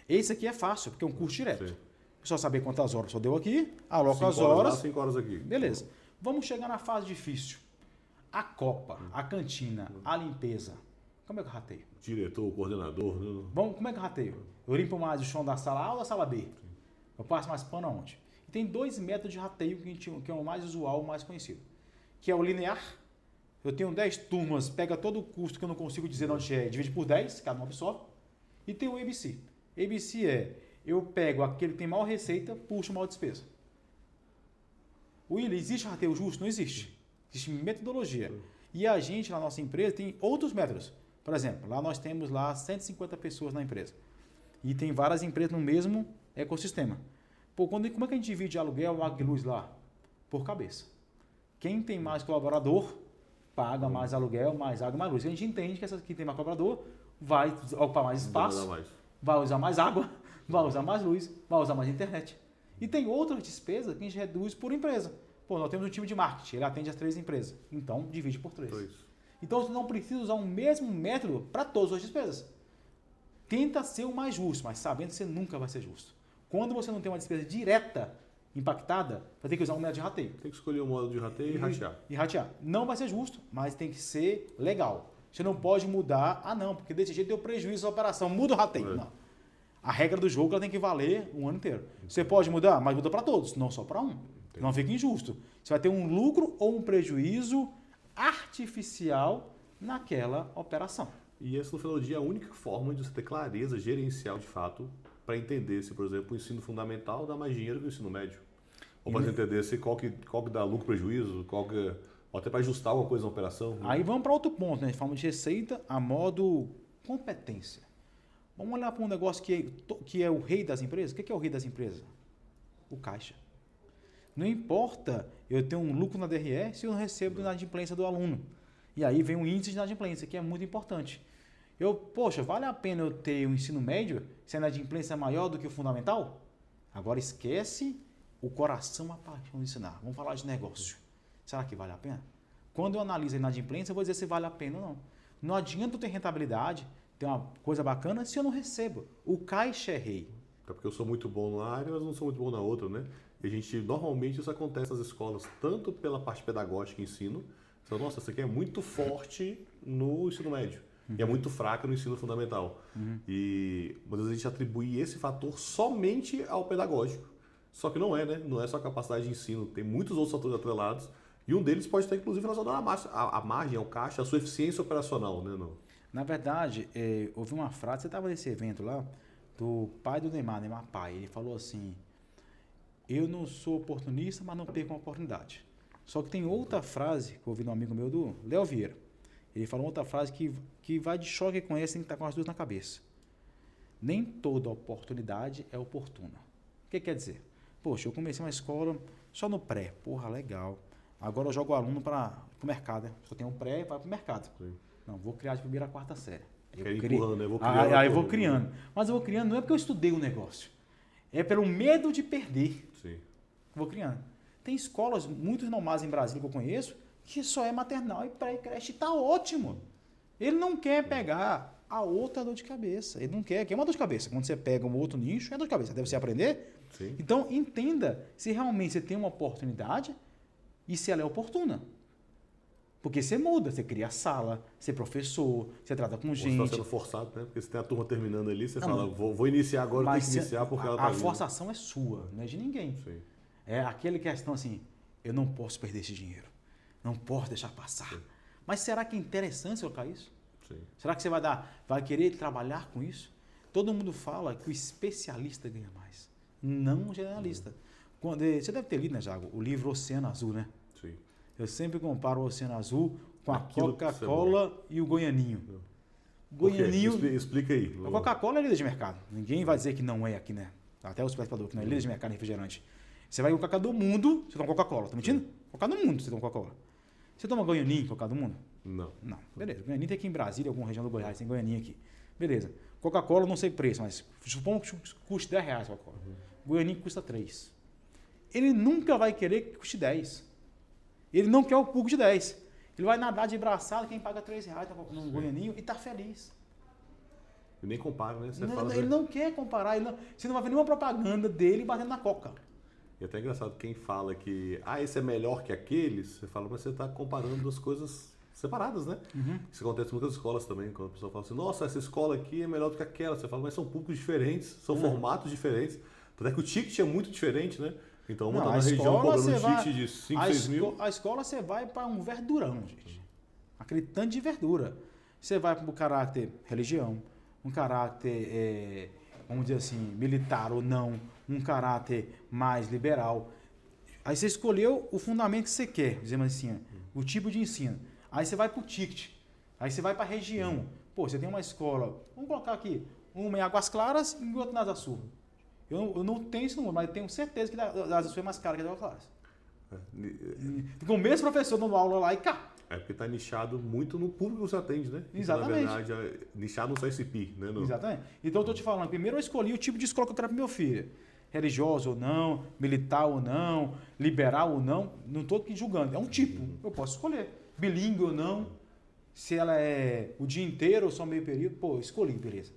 Esse aqui é fácil, porque é um custo direto. Sim. Só saber quantas horas só deu aqui, aloca as 5 horas aqui. Beleza. Vamos chegar na fase difícil. A copa, a cantina, a limpeza. Como é que eu rateio? Diretor, coordenador. Como é que eu rateio? Eu limpo mais o chão da sala A ou da sala B? Sim. Eu passo mais pano aonde? E tem 2 métodos de rateio que é o mais usual, o mais conhecido. Que é o linear. Eu tenho 10 turmas, pega todo o custo que eu não consigo dizer onde é, divide por 10, cada uma absorve. E tem o ABC. ABC é, eu pego aquele que tem maior receita, puxo maior despesa. William, existe rateio justo? Não existe. Existe metodologia. E a gente, na nossa empresa, tem outros métodos. Por exemplo, lá nós temos lá 150 pessoas na empresa. E tem várias empresas no mesmo ecossistema. Pô, como é que a gente divide aluguel, água e luz lá? Por cabeça. Quem tem mais colaborador, paga mais aluguel, mais água, mais luz. A gente entende que essa que tem mais colaborador vai ocupar mais espaço, vai usar mais água, vai usar mais luz, vai usar mais internet. E tem outras despesas que a gente reduz por empresa. Pô, nós temos um time de marketing, ele atende as 3 empresas. Então, divide por 3. Então, você não precisa usar o mesmo método para todas as despesas. Tenta ser o mais justo, mas sabendo que você nunca vai ser justo. Quando você não tem uma despesa direta impactada, vai ter que usar um método de rateio. Tem que escolher o modo de rateio e ratear. E ratear. Não vai ser justo, mas tem que ser legal. Você não pode mudar, porque desse jeito deu prejuízo na operação, muda o rateio. Não. A regra do jogo ela tem que valer um ano inteiro. Você pode mudar, mas muda para todos, não só para um. Não fica injusto. Você vai ter um lucro ou um prejuízo artificial naquela operação. E essa, no final do dia, é a única forma de você ter clareza gerencial, de fato, para entender se, por exemplo, o ensino fundamental dá mais dinheiro que o ensino médio. Ou para entender se qual que dá lucro, prejuízo, ou até para ajustar alguma coisa na operação. Aí vamos para outro ponto, né? Falamos de receita a modo competência. Vamos olhar para um negócio que é o rei das empresas. O que é o rei das empresas? O caixa. Não importa eu ter um lucro na DRE se eu não recebo da inadimplência do aluno. E aí vem o índice de inadimplência, que é muito importante. Poxa, vale a pena eu ter um ensino médio se a inadimplência é maior do que o fundamental? Agora esquece o coração, a paixão de ensinar. Vamos falar de negócio. Será que vale a pena? Quando eu analiso a inadimplência, eu vou dizer se vale a pena ou não. Não adianta eu ter rentabilidade, ter uma coisa bacana, se eu não recebo. O caixa é rei. É porque eu sou muito bom numa área, mas não sou muito bom na outra, né? E a gente, normalmente, isso acontece nas escolas, tanto pela parte pedagógica e ensino. Então, nossa, isso aqui é muito forte no ensino médio. E é muito fraca no ensino fundamental. E muitas vezes a gente atribui esse fator somente ao pedagógico. Só que não é, né? Não é só a capacidade de ensino. Tem muitos outros fatores atrelados. E um deles pode estar, inclusive, relacionado à margem, ao caixa, à sua eficiência operacional, né? Não. Na verdade, houve uma frase, você estava nesse evento lá, do pai do Neymar pai. Ele falou assim, eu não sou oportunista, mas não perco uma oportunidade. Só que tem outra frase que eu ouvi de um amigo meu, do Léo Vieira. Ele falou outra frase que vai de choque com essa, tem que estar com as duas na cabeça. Nem toda oportunidade é oportuna. O que quer dizer? Poxa, eu comecei uma escola só no pré. Porra, legal. Agora eu jogo o aluno para o mercado. Né? Só tem um pré e vai para o mercado. Sim. Não, vou criar de primeira a quarta série. Empurrando, né? Eu vou criando. Mas eu vou criando não é porque eu estudei o negócio. É pelo medo de perder. Sim. Vou criando. Tem escolas muito renomadas em Brasília que eu conheço que só é maternal e pré e creche. Está ótimo. Ele não quer pegar a outra dor de cabeça. Ele não quer, que é uma dor de cabeça. Quando você pega um outro nicho, é dor de cabeça. Deve você aprender. Sim. Então, entenda se realmente você tem uma oportunidade e se ela é oportuna. Porque você muda, você cria sala, você é professor, você trata com gente. Você está sendo forçado, né? Porque você tem a turma terminando ali, você fala, vou iniciar agora, tem que iniciar porque ela está vindo. A forçação é sua, não é de ninguém. Sim. É aquela questão assim, eu não posso perder esse dinheiro. Não posso deixar passar. Sim. Mas será que é interessante colocar isso? Sim. Será que você vai querer trabalhar com isso? Todo mundo fala que o especialista ganha mais, não o generalista. Você deve ter lido, né, Jago, o livro Oceano Azul, né? Sim. Eu sempre comparo o Oceano Azul com a Coca-Cola e o Goianinho. Goianinho. Explica aí. A Coca-Cola é líder de mercado. Ninguém vai dizer que não é aqui, né? Até os espectadores que não é líder de mercado em refrigerante. Você vai em Coca do mundo, você toma Coca-Cola. Tá mentindo? Coca do mundo, você toma Coca-Cola. Você toma Goianinho, Coca do mundo? Não. Não. Beleza. Goianinho tem aqui em Brasília, alguma região do Goiás, tem Goianinho aqui. Beleza. Coca-Cola, não sei o preço, mas supongo que custe R$10 a Coca-Cola. Goianinho custa 3. Ele nunca vai querer que custe 10. Ele não quer o público de 10. Ele vai nadar de braçada, quem paga R$3 no Goianinho e está feliz. E nem compara, né? Ele não quer comparar. Você não vai ver nenhuma propaganda dele batendo na Coca. E é até engraçado quem fala que esse é melhor que aquele, você fala, mas você está comparando duas coisas separadas, né? Isso acontece em muitas escolas também, quando a pessoa fala assim, nossa, essa escola aqui é melhor do que aquela. Você fala, mas são públicos diferentes, são formatos diferentes. Até que o ticket é muito diferente, né? Então, uma tá na região cobrando um ticket de 5, 6 mil. A escola você vai para um verdurão, gente. Aquele tanto de verdura. Você vai para o caráter religião, um caráter, vamos dizer assim, militar ou não, um caráter mais liberal. Aí você escolheu o fundamento que você quer, dizemos assim, o tipo de ensino. Aí você vai para o ticket. Aí você vai para a região. Pô, você tem uma escola, vamos colocar aqui, uma em Águas Claras e outra na Asa Sul. Eu não tenho esse número, mas eu tenho certeza que a Asa Sul é mais cara que a Águas Claras. Com o mesmo professor dando aula lá e cá. É porque está nichado muito no público que você atende, né? Exatamente. Então, na verdade, nichado no CSP, né? Exatamente. Então, eu estou te falando, primeiro eu escolhi o tipo de escola que eu quero para meu filho. Religioso ou não, militar ou não, liberal ou não, não estou aqui julgando. É um tipo, eu posso escolher. Bilíngue ou não, se ela é o dia inteiro ou só meio período, pô, escolhi, beleza.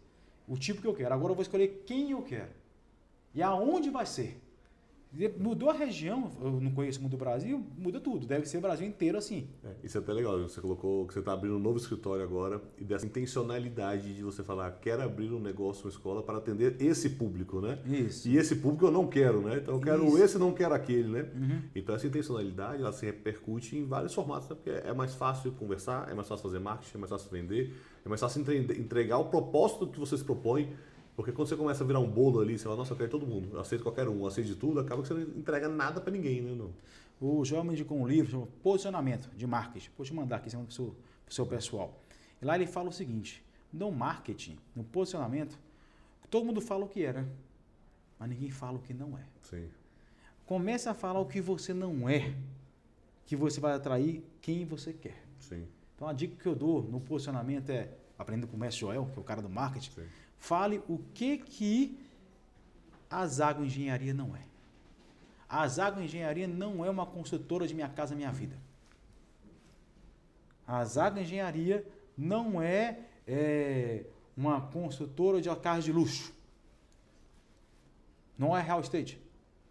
O tipo que eu quero. Agora eu vou escolher quem eu quero. E aonde vai ser. Mudou a região, eu não conheço muito o Brasil, muda tudo. Deve ser o Brasil inteiro assim. Isso é até legal. Você colocou que você está abrindo um novo escritório agora e dessa intencionalidade de você falar, quero abrir um negócio, uma escola para atender esse público, né? Isso. E esse público eu não quero, né? Então eu quero esse, não quero aquele, né? Então essa intencionalidade, ela se repercute em vários formatos, né? Porque é mais fácil conversar, é mais fácil fazer marketing, é mais fácil vender, é mais fácil entregar o propósito que você se propõe. Porque quando você começa a virar um bolo ali, você fala, nossa, eu quero todo mundo, eu aceito qualquer um, eu aceito de tudo, acaba que você não entrega nada para ninguém, né? Não. O Joel me indicou um livro chamado Posicionamento de Marketing. Vou te mandar aqui para o seu pessoal. E lá ele fala o seguinte, no marketing, no posicionamento, todo mundo fala o que é, né? Mas ninguém fala o que não é. Sim. Comece a falar o que você não é, que você vai atrair quem você quer. Sim. Então a dica que eu dou no posicionamento aprendendo com o mestre Joel, que é o cara do marketing, Sim. fale o que A Zago Engenharia não é. A Zago Engenharia não é uma construtora de Minha Casa Minha Vida. A Zago Engenharia não é, uma construtora de carros de luxo. Não é real estate.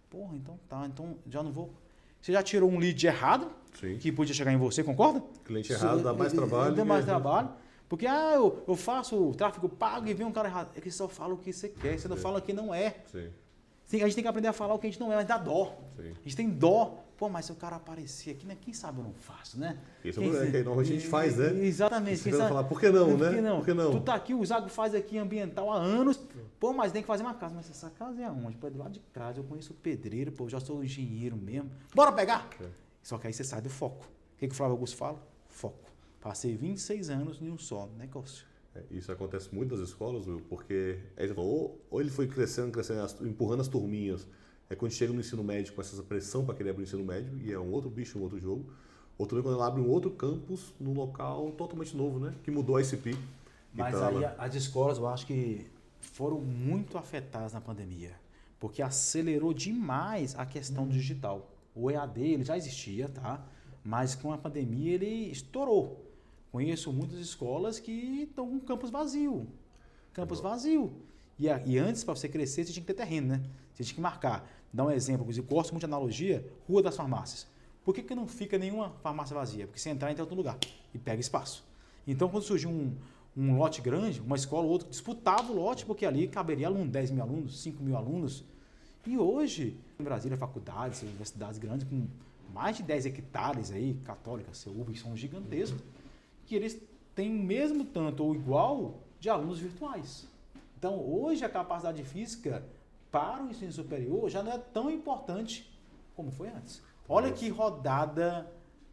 Porra, então tá. Então já não vou. Você já tirou um lead errado, Sim. que podia chegar em você, concorda? Cliente errado dá mais trabalho. Dá mais trabalho. Porque eu faço tráfego pago e vem um cara errado. É que você só fala o que você quer, você não fala o que não é. Sim. Sim, a gente tem que aprender a falar o que a gente não é, mas dá dó. Sim. A gente tem dó. Pô, mas se o cara aparecer aqui, né? Quem sabe eu não faço, né? Isso é que normalmente a gente faz, né? Exatamente. Você vai falar, por que não, né? Por que não? Tu tá aqui, o Zago faz aqui ambiental há anos. Pô, mas tem que fazer uma casa. Mas essa casa é aonde? Pô, é do lado de casa, eu conheço o pedreiro, pô, eu já sou engenheiro mesmo. Bora pegar! É. Só que aí você sai do foco. O que o Flávio Augusto fala? Foco. Passei 26 anos em um só negócio. Isso acontece muito nas escolas, Will, porque ou ele foi crescendo, empurrando as turminhas. É quando chega no ensino médio com essa pressão para querer abrir o ensino médio, e é um outro bicho, um outro jogo. Ou também quando ela abre um outro campus num local totalmente novo, né? Que mudou a ICP. Mas então, aí as escolas, eu acho que foram muito afetadas na pandemia, porque acelerou demais a questão do digital. O EAD, ele já existia, tá? Mas com a pandemia ele estourou. Conheço muitas escolas que estão com campus vazio. Campus vazio. E antes, para você crescer, você tinha que ter terreno, né? Você tinha que marcar. Dá um exemplo, eu gosto muito de analogia, Rua das Farmácias. Por que não fica nenhuma farmácia vazia? Porque você entrar em outro lugar e pega espaço. Então, quando surgiu um lote grande, uma escola ou outra disputava o lote, porque ali caberia aluno, 10 mil alunos, 5 mil alunos. E hoje, em Brasília, faculdades, universidades grandes, com mais de 10 hectares aí, católicas, CEUB, que são gigantescos, que eles têm o mesmo tanto ou igual de alunos virtuais. Então, hoje, a capacidade física para o ensino superior já não é tão importante como foi antes. Olha que rodada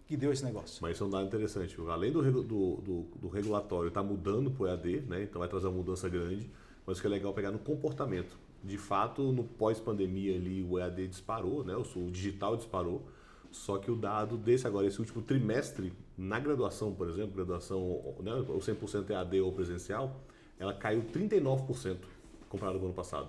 que deu esse negócio. Mas isso é um dado interessante. Além do regulatório estar mudando para o EAD, né? Então vai trazer uma mudança grande, mas o que é legal pegar no comportamento. De fato, no pós-pandemia ali, o EAD disparou, né? O digital disparou, só que o dado desse agora, esse último trimestre, na graduação, por exemplo, graduação, né? O 100% EAD ou presencial, ela caiu 39% comparado com o ano passado.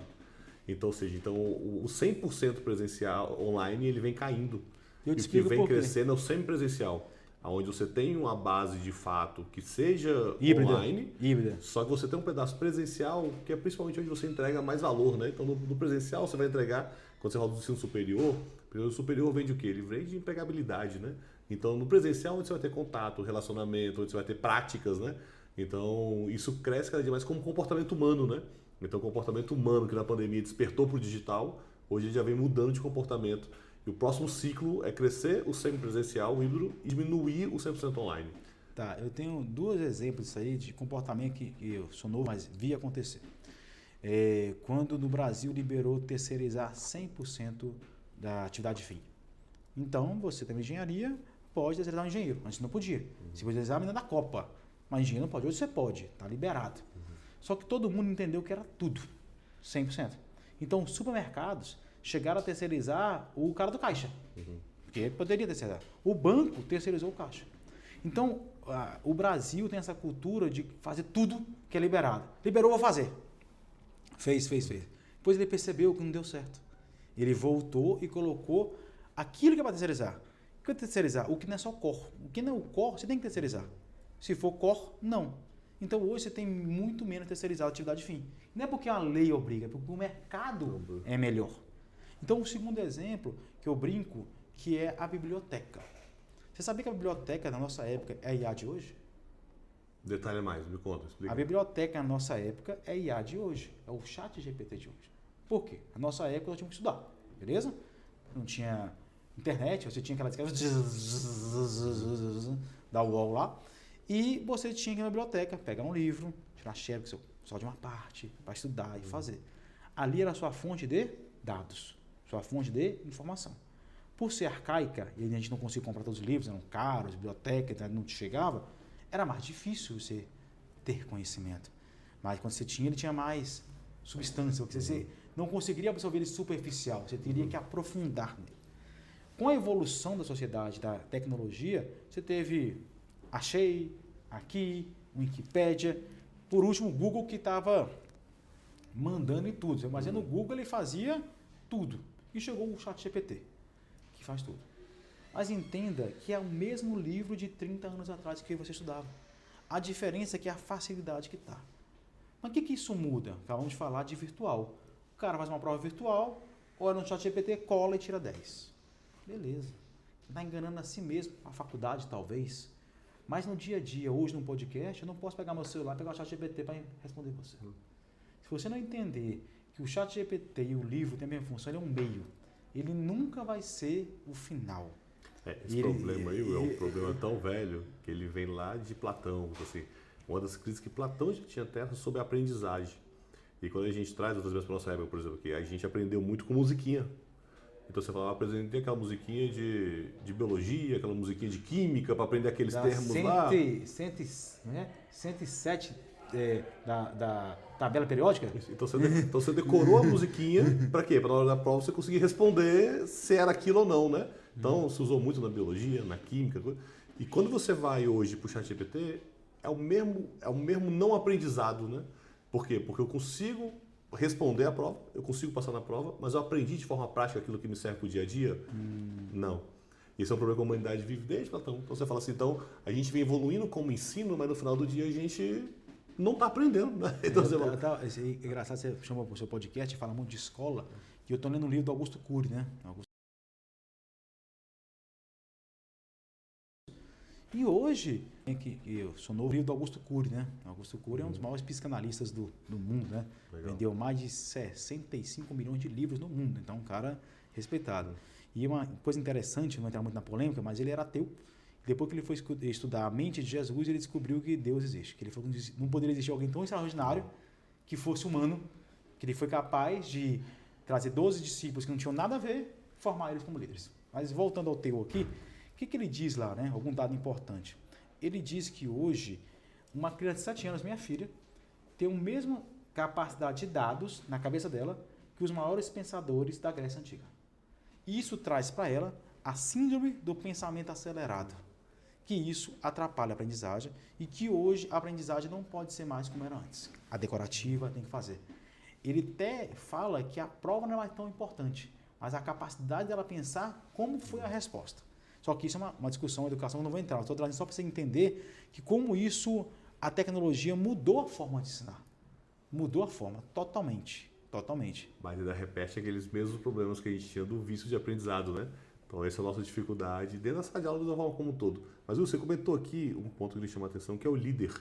Então, ou seja, o 100% presencial online ele vem caindo. E o que vem crescendo é o semipresencial, onde você tem uma base de fato que seja online, híbrida. Só que você tem um pedaço presencial que é principalmente onde você entrega mais valor, né? Então, no presencial você vai entregar, quando você roda do ensino superior, o superior vende o quê? Ele vende empregabilidade, né? Então, no presencial, onde você vai ter contato, relacionamento, onde você vai ter práticas, né? Então, isso cresce cada dia mais como comportamento humano, né? Então, o comportamento humano que na pandemia despertou para o digital, hoje ele já vem mudando de comportamento. E o próximo ciclo é crescer o semipresencial, o híbrido, e diminuir o 100% online. Tá, eu tenho dois exemplos disso aí de comportamento que eu sou novo, mas vi acontecer. Quando no Brasil liberou terceirizar 100% da atividade fim. Então, você tem engenharia, pode terceirizar um engenheiro. Antes não podia. Se você terceirizar a menina da Copa, mas engenheiro não pode. Hoje você pode, está liberado. Só que todo mundo entendeu que era tudo, 100%. Então, supermercados chegaram a terceirizar o cara do caixa, porque poderia terceirizar. O banco terceirizou o caixa. Então, o Brasil tem essa cultura de fazer tudo que é liberado. Liberou, vou fazer. Fez. Depois ele percebeu que não deu certo. Ele voltou e colocou aquilo que é para terceirizar. O que é terceirizar? O que não é só core. O que não é o core, você tem que terceirizar. Se for core, não. Então, hoje você tem muito menos terceirizado a atividade fim. Não é porque a lei obriga, é porque o mercado é melhor. Então, o segundo exemplo que eu brinco, que é a biblioteca. Você sabia que a biblioteca na nossa época é a IA de hoje? Detalhe mais, me conta, explica. A biblioteca na nossa época é a IA de hoje, é o chat GPT de hoje. Por quê? Na nossa época nós tínhamos que estudar, beleza? Não tinha internet, você tinha aquela da UOL lá, e você tinha que ir na biblioteca, pegar um livro, tirar xerox só de uma parte, para estudar e fazer. Ali era a sua fonte de dados, sua fonte de informação. Por ser arcaica, e a gente não conseguia comprar todos os livros, eram caros, biblioteca não chegava, era mais difícil você ter conhecimento. Mas quando você tinha, ele tinha mais substância, porque você não conseguiria absorver ele superficial, você teria que aprofundar nele. Com a evolução da sociedade, da tecnologia, você teve Achei, Aqui, Wikipédia, por último o Google que estava mandando em tudo. Você imagina, no Google ele fazia tudo. E chegou o ChatGPT, que faz tudo. Mas entenda que é o mesmo livro de 30 anos atrás que você estudava. A diferença é que é a facilidade que está. Mas o que isso muda? Acabamos de falar de virtual. O cara faz uma prova virtual, olha no ChatGPT, cola e tira 10. Beleza. Está enganando a si mesmo, a faculdade talvez. Mas no dia a dia, hoje no podcast, eu não posso pegar meu celular e pegar o ChatGPT para responder você. Se você não entender que o ChatGPT e o livro têm a mesma função, ele é um meio. Ele nunca vai ser o final. Esse problema aí é um problema tão velho que ele vem lá de Platão. Assim, uma das críticas que Platão já tinha até sobre a aprendizagem. E quando a gente traz outras vezes para a nossa época, por exemplo, que a gente aprendeu muito com musiquinha. Então você falava, apresentei aquela musiquinha de biologia, aquela musiquinha de química, para aprender aqueles termos lá. 107 da tabela periódica? Então você decorou a musiquinha, para quê? Para na hora da prova você conseguir responder se era aquilo ou não, né? Então se usou muito na biologia, na química. E quando você vai hoje para o ChatGPT, é o mesmo não aprendizado, né? Por quê? Porque eu consigo responder a prova, eu consigo passar na prova, mas eu aprendi de forma prática aquilo que me serve para o dia a dia? Não. Esse é um problema que a humanidade vive desde Platão. Então você fala assim, então a gente vem evoluindo como ensino, mas no final do dia a gente não está aprendendo, né? Então, é engraçado, você chama o seu podcast e fala muito de escola, e eu estou lendo um livro do Augusto Cury, né? E hoje, eu sou novo livro do Augusto Cury, né? Augusto Cury é um dos maiores psicanalistas do mundo, né? Legal. Vendeu mais de 65 milhões de livros no mundo, então um cara respeitado. E uma coisa interessante, não vou entrar muito na polêmica, mas ele era ateu. Depois que ele foi estudar a mente de Jesus, ele descobriu que Deus existe. Que ele falou que não poderia existir alguém tão extraordinário que fosse humano, que ele foi capaz de trazer 12 discípulos que não tinham nada a ver, formar eles como líderes. Mas voltando ao teu aqui, o que ele diz lá, né? Algum dado importante. Ele diz que hoje, uma criança de 7 anos, minha filha, tem a mesma capacidade de dados na cabeça dela que os maiores pensadores da Grécia Antiga. E isso traz para ela a síndrome do pensamento acelerado, que isso atrapalha a aprendizagem e que hoje a aprendizagem não pode ser mais como era antes. A decorativa tem que fazer. Ele até fala que a prova não é tão importante, mas a capacidade dela pensar como foi a resposta. Só que isso é uma discussão, uma educação, eu não vou entrar. Estou trazendo só para você entender que como isso, a tecnologia mudou a forma de ensinar. Mudou a forma, totalmente. Totalmente. Mas ainda repete aqueles mesmos problemas que a gente tinha do vício de aprendizado, né? Então essa é a nossa dificuldade dentro da sala de aula da forma como um todo. Mas você comentou aqui um ponto que lhe chama a atenção, que é o líder.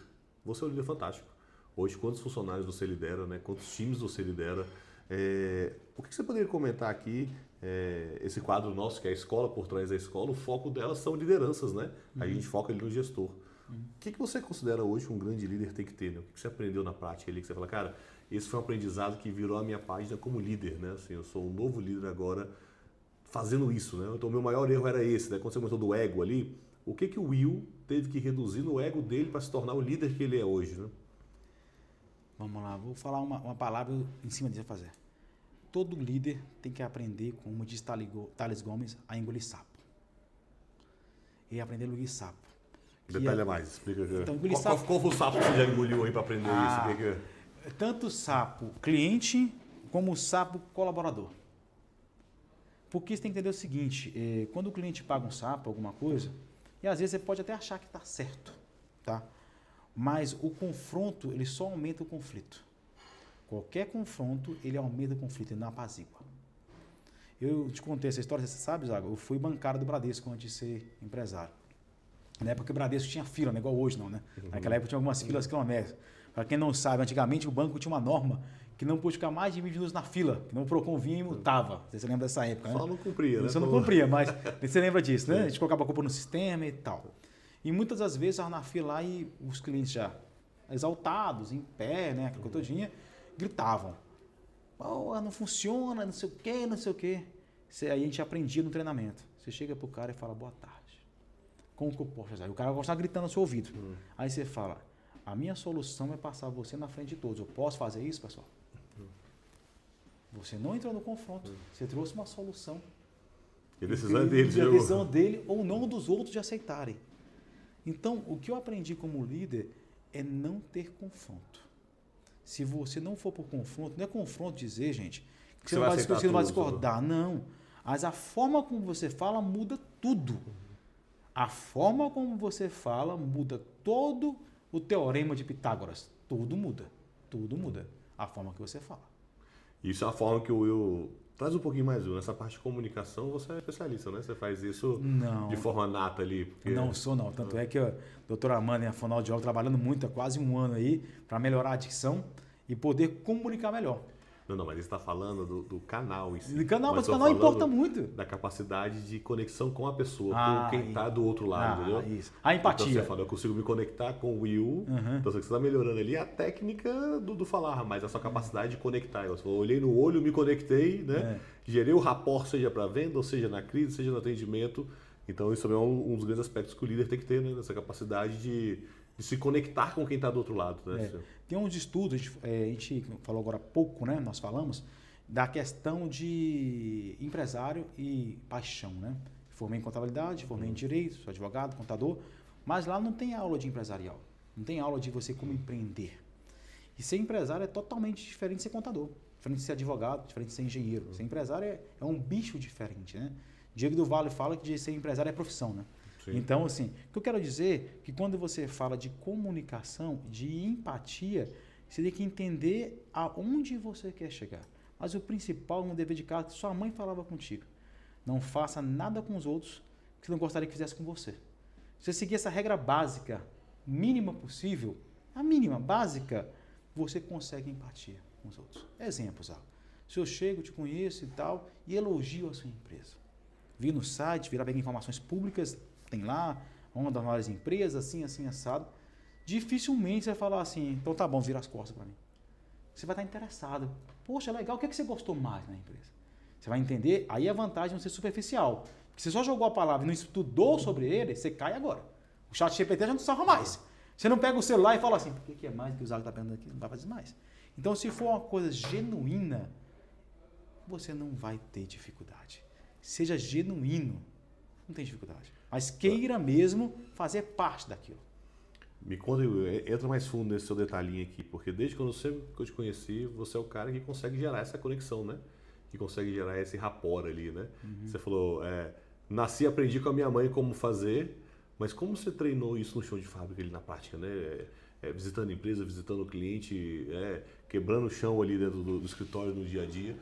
Você é um líder fantástico. Hoje, quantos funcionários você lidera, né? Quantos times você lidera? O que você poderia comentar aqui? Esse quadro nosso, que é a escola por trás da escola, o foco delas são lideranças, né? A gente foca ali no gestor. O que você considera hoje que um grande líder tem que ter? Né? O que você aprendeu na prática ali? Que você fala, cara, esse foi um aprendizado que virou a minha página como líder, né? Assim, eu sou um novo líder agora fazendo isso, né? Então, o meu maior erro era esse, né? Quando você comentou do ego ali, o que o Will teve que reduzir no ego dele para se tornar o líder que ele é hoje, né? Vamos lá, vou falar uma palavra em cima disso a fazer. Todo líder tem que aprender, como diz Tales Gomes, a engolir sapo. E aprender a engolir sapo. Detalha mais, explica. Então, qual foi o sapo que você já engoliu aí para aprender isso? Tanto o sapo cliente como o sapo colaborador. Porque você tem que entender o seguinte, quando o cliente paga um sapo, alguma coisa, e às vezes você pode até achar que está certo, tá? Mas o confronto, ele só aumenta o conflito. Qualquer confronto, ele aumenta o conflito, ele não apazigua. Eu te contei essa história, você sabe, Zago? Eu fui bancário do Bradesco antes de ser empresário. Na época o Bradesco tinha fila, não é igual hoje não, né? Naquela época tinha algumas filas quilométricas. Para quem não sabe, antigamente o banco tinha uma norma que não pôde ficar mais de 20 minutos na fila, que não o Procon vinha e multava. Você lembra dessa época, né? Só não cumpria, né? Só não cumpria, mas você lembra disso, né? A gente colocava a culpa no sistema e tal. E muitas das vezes eu estava na fila lá e os clientes já exaltados, em pé, né? Aquela coisa todinha, gritavam. Oh, não funciona, não sei o quê, não sei o quê. Aí a gente aprendia no treinamento. Você chega pro cara e fala, boa tarde. Como que eu posso ajudar? O cara vai estar gritando no seu ouvido. Aí você fala, a minha solução é passar você na frente de todos. Eu posso fazer isso, pessoal? Você não entrou no confronto. Você trouxe uma solução. E a decisão é dele. A decisão dele ou não dos outros de aceitarem. Então, o que eu aprendi como líder é não ter confronto. Se você não for por confronto, não é confronto dizer, gente, que Você você não vai discutir, não vai tudo. discordar. Não. Mas a forma como você fala muda tudo. A forma como você fala muda todo o teorema de Pitágoras. Tudo muda. Tudo muda. A forma que você fala. Isso é a forma que o Will traz um pouquinho mais, Will. Nessa parte de comunicação, você é especialista, né? Você faz isso Não. de forma nata ali. Porque... Não sou, não. Tanto é que a doutora Amanda, a fonoaudióloga, trabalhando muito, há quase um ano aí, para melhorar a dicção e poder comunicar melhor. Não, mas ele está falando do canal em si. O canal, mas o canal importa muito. Da capacidade de conexão com a pessoa, com quem está do outro lado, entendeu? Isso. A empatia. Então você fala, eu consigo me conectar com o Will, então você está melhorando ali a técnica do falar, mas a sua capacidade de conectar. Eu olhei no olho, me conectei, né? Gerei o rapport, seja para venda, ou seja na crise, seja no atendimento. Então isso também é um dos grandes aspectos que o líder tem que ter, né? Essa capacidade de se conectar com quem está do outro lado. Né? Tem uns estudos, a gente falou agora há pouco, né? Nós falamos da questão de empresário e paixão, né? Formei em contabilidade, formei em direito, sou advogado, contador, mas lá não tem aula de empresarial, não tem aula de você como empreender. E ser empresário é totalmente diferente de ser contador, diferente de ser advogado, diferente de ser engenheiro. Ser empresário é um bicho diferente, né? Diego do Vale fala que de ser empresário é profissão, né? Sim. Então, assim, o que eu quero dizer é que quando você fala de comunicação, de empatia, você tem que entender aonde você quer chegar. Mas o principal, um dever de casa, que sua mãe falava contigo. Não faça nada com os outros que você não gostaria que fizesse com você. Se você seguir essa regra básica, mínima possível, a mínima, básica, você consegue empatia com os outros. Exemplos, se eu chego, te conheço e tal, e elogio a sua empresa. Vi no site, vi lá pegar informações públicas, tem lá, uma das maiores empresas, assim, assado. Dificilmente você vai falar assim, então tá bom, vira as costas para mim. Você vai estar interessado. Poxa, legal, o que você gostou mais na empresa? Você vai entender, aí a vantagem é não ser superficial. Porque você só jogou a palavra e não estudou sobre ele, você cai agora. O chat GPT já não salva mais. Você não pega o celular e fala assim, por que é mais do que o Zago está perguntando aqui? Não vai fazer mais. Então, se for uma coisa genuína, você não vai ter dificuldade. Seja genuíno, não tem dificuldade. Mas queira mesmo fazer parte daquilo. Me conta, entra mais fundo nesse seu detalhinho aqui, porque desde quando eu te conheci, você é o cara que consegue gerar essa conexão, né? Que consegue gerar esse rapport ali, né? Você falou, nasci e aprendi com a minha mãe como fazer, mas como você treinou isso no chão de fábrica ali na prática, né? Visitando a empresa, visitando o cliente, quebrando o chão ali dentro do escritório no dia a dia.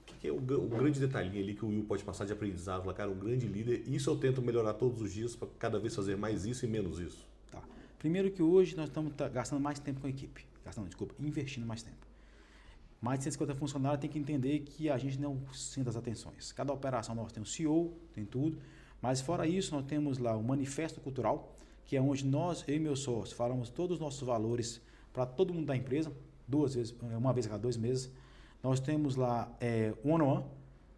O que é o grande detalhinho ali que o Will pode passar de aprendizado? Fala, cara, um grande líder, isso eu tento melhorar todos os dias para cada vez fazer mais isso e menos isso. Tá. Primeiro que hoje nós estamos gastando mais tempo com a equipe. Investindo mais tempo. Mais de 150 funcionários tem que entender que a gente não senta as atenções. Cada operação nós temos CEO, tem tudo. Mas fora isso, nós temos lá o Manifesto Cultural, que é onde nós, eu e meu sócio, falamos todos os nossos valores para todo mundo da empresa, uma vez a cada 2 meses. Nós temos lá one-on-one,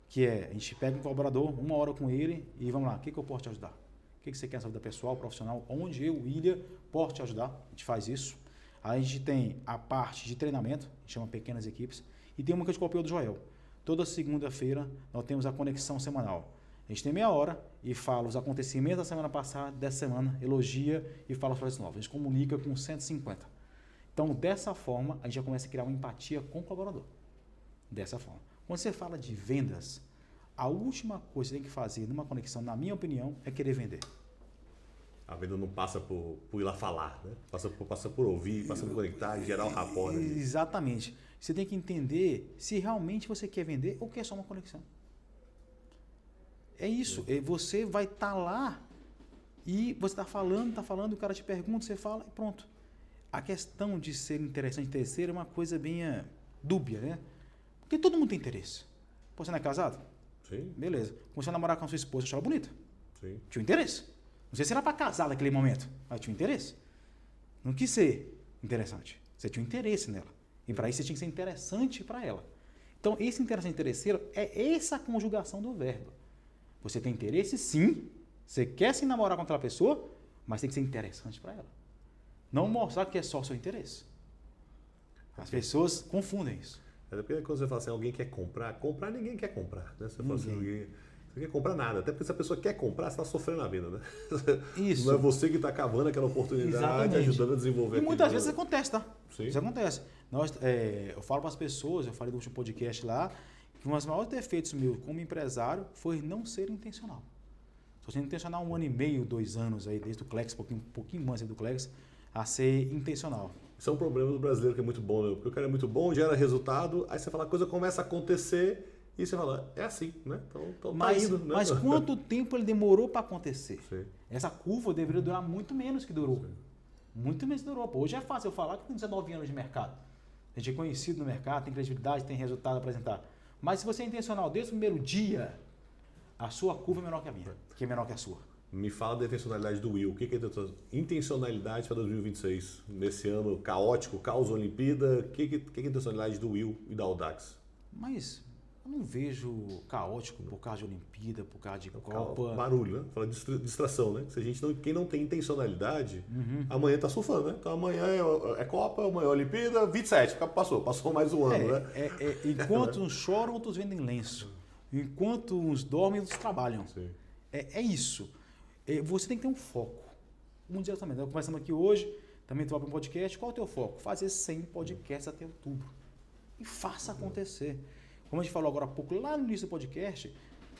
que a gente pega um colaborador, 1 hora com ele e vamos lá, o que eu posso te ajudar? O que você quer na sua vida pessoal, profissional? Onde eu, William, posso te ajudar? A gente faz isso. Aí a gente tem a parte de treinamento, a gente chama pequenas equipes, e tem uma que a gente copiou do Joel. Toda segunda-feira nós temos a conexão semanal. A gente tem meia hora e fala os acontecimentos da semana passada, dessa semana, elogia e fala as frases novas. A gente comunica com 150. Então, dessa forma, a gente já começa a criar uma empatia com o colaborador. Dessa forma. Quando você fala de vendas, a última coisa que você tem que fazer numa conexão, na minha opinião, é querer vender. A venda não passa por ir lá falar, né? Passa por ouvir, passa por conectar, gerar um rapport. Né? Exatamente. Você tem que entender se realmente você quer vender ou quer só uma conexão. É isso. Você vai estar lá e você está falando, o cara te pergunta, você fala e pronto. A questão de ser interessante terceiro é uma coisa bem dúbia, né? Porque todo mundo tem interesse. Pô, você não é casado? Sim. Beleza. Começou a namorar com a sua esposa, achou ela bonita? Sim. Tinha um interesse. Não sei se era para casar naquele momento, mas tinha um interesse. Não quis ser interessante. Você tinha um interesse nela. E para isso você tinha que ser interessante para ela. Então, esse interessante interesseiro é essa conjugação do verbo. Você tem interesse, sim. Você quer se namorar com aquela pessoa, mas tem que ser interessante para ela. Não mostrar que é só o seu interesse. As pessoas confundem isso. É porque quando você fala assim, alguém quer comprar ninguém quer comprar. Né? Você fala assim, Você quer comprar nada. Até porque se a pessoa quer comprar, você está sofrendo a venda, né? Isso. Não é você que está cavando aquela oportunidade, Exatamente. ajudando a desenvolver. E muitas vezes isso acontece, tá? Sim. Isso acontece. Eu falo para as pessoas, eu falei do último podcast lá, que um dos maiores defeitos meus como empresário foi não ser intencional. Estou sendo intencional 1 ano e meio, 2 anos aí, desde o Clex, um pouquinho antes do Clex, a ser intencional. Isso é um problema do brasileiro que é muito bom, né? Porque o cara é muito bom, gera resultado, aí você fala, a coisa começa a acontecer e você fala, é assim, né? Então mas, tá indo, né? Mas quanto tempo ele demorou para acontecer? Sim. Essa curva deveria durar muito menos que durou. Sim. Muito menos que durou. Pô, hoje é fácil eu falar que tem 19 anos de mercado. A gente é conhecido no mercado, tem credibilidade, tem resultado a apresentar. Mas se você é intencional desde o primeiro dia, a sua curva é menor que a minha, que é menor que a sua. Me fala da intencionalidade do Will. O que é intencionalidade para 2026? Nesse ano caótico, caos Olimpíada, o que é intencionalidade do Will e da Audax? Mas eu não vejo caótico por causa de Olimpíada, por causa de Copa. Barulho, né? Fala de distração, né? Se a gente quem não tem intencionalidade, amanhã tá surfando, né? Então amanhã é Copa, amanhã é Olimpíada, 27, passou mais um ano, né? Enquanto uns choram, outros vendem lenço. Enquanto uns dormem, outros trabalham. Sim. É isso. Você tem que ter um foco. Um dia também. Nós conversamos aqui hoje, também estou para um podcast. Qual é o teu foco? Fazer 100 podcasts até outubro. E faça acontecer. Como a gente falou agora há pouco, lá no início do podcast,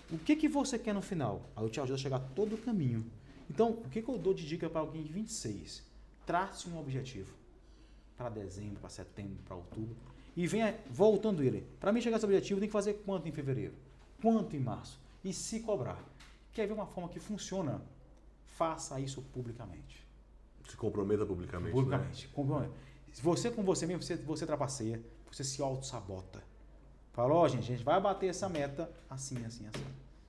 o que você quer no final? Aí eu te ajudo a chegar todo o caminho. Então, o que eu dou de dica para alguém de 26? Trace um objetivo. Para dezembro, para setembro, para outubro. E venha voltando ele. Para mim chegar a esse objetivo, tem que fazer quanto em fevereiro? Quanto em março? E se cobrar. Quer ver uma forma que funciona? Faça isso publicamente. Se comprometa publicamente. Publicamente. Né? Se você com você mesmo, você trapaceia, você se auto-sabota. Fala, gente, a gente vai bater essa meta assim, assim, assim.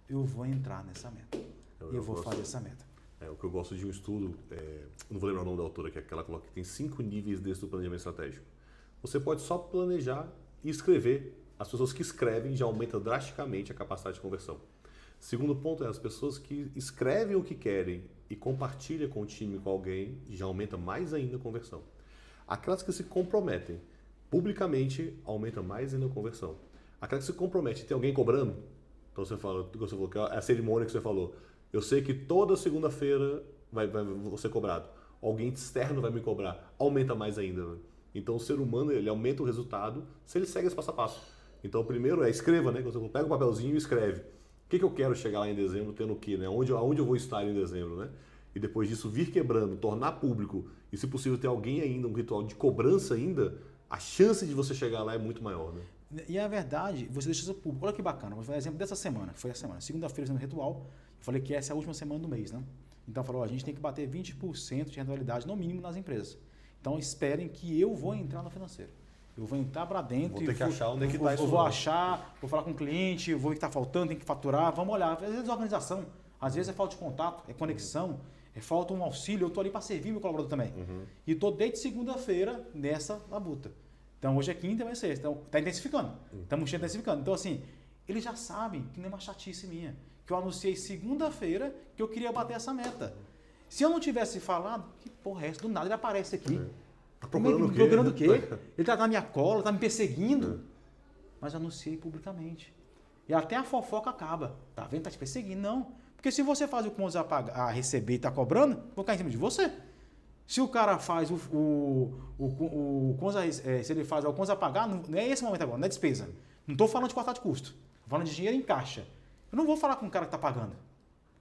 Eu vou entrar nessa meta. Eu vou fazer essa meta. O que eu gosto de um estudo, não vou lembrar o nome da autora, que é aquela que coloca que tem 5 níveis desse do planejamento estratégico. Você pode só planejar e escrever. As pessoas que escrevem já aumentam drasticamente a capacidade de conversão. Segundo ponto as pessoas que escrevem o que querem e compartilham com o time, com alguém, já aumenta mais ainda a conversão. Aquelas que se comprometem publicamente, aumenta mais ainda a conversão. Aquelas que se comprometem, tem alguém cobrando? Então você falou que é a cerimônia que você falou. Eu sei que toda segunda-feira vou ser cobrado. Alguém externo vai me cobrar. Aumenta mais ainda. Né? Então o ser humano ele aumenta o resultado se ele segue esse passo a passo. Então o primeiro escreva, né? Você pega um papelzinho e escreve. O que eu quero chegar lá em dezembro tendo o quê? Né? Aonde eu vou estar em dezembro, né? E depois disso vir quebrando, tornar público e se possível ter alguém ainda, um ritual de cobrança ainda, a chance de você chegar lá é muito maior, né? E a verdade, você deixa isso público. Olha que bacana, vou fazer exemplo dessa semana, que foi a semana. Segunda-feira, fazendo ritual, eu falei que essa é a última semana do mês, né? Então falou, a gente tem que bater 20% de rentabilidade no mínimo nas empresas. Então esperem que eu vou entrar no financeiro. Eu vou entrar para dentro. Vou ter que achar onde é que está isso. Eu vou achar, vou falar com o cliente, vou ver o que está faltando, tem que faturar, vamos olhar. Às vezes é organização, às vezes é falta de contato, é conexão, é falta um auxílio. Eu estou ali para servir meu colaborador também. E estou desde segunda-feira nessa labuta. Então hoje é quinta, vai ser. Então está intensificando. Estamos intensificando. Então assim, eles já sabem que não é uma chatice minha. Que eu anunciei segunda-feira que eu queria bater essa meta. Se eu não tivesse falado, que porra é essa? Do nada ele aparece aqui. Tá procurando o quê? Procurando o quê? Ele tá na minha cola, tá me perseguindo. Mas eu anunciei publicamente. E até a fofoca acaba. Tá vendo? Tá te perseguindo. Não. Porque se você faz o Conza a receber e tá cobrando, vou cair em cima de você. Se o cara faz o Conza, se ele faz o Conza pagar, não é esse momento agora, não é despesa. Não estou falando de cortar de custo. Estou falando de dinheiro em caixa. Eu não vou falar com o cara que está pagando.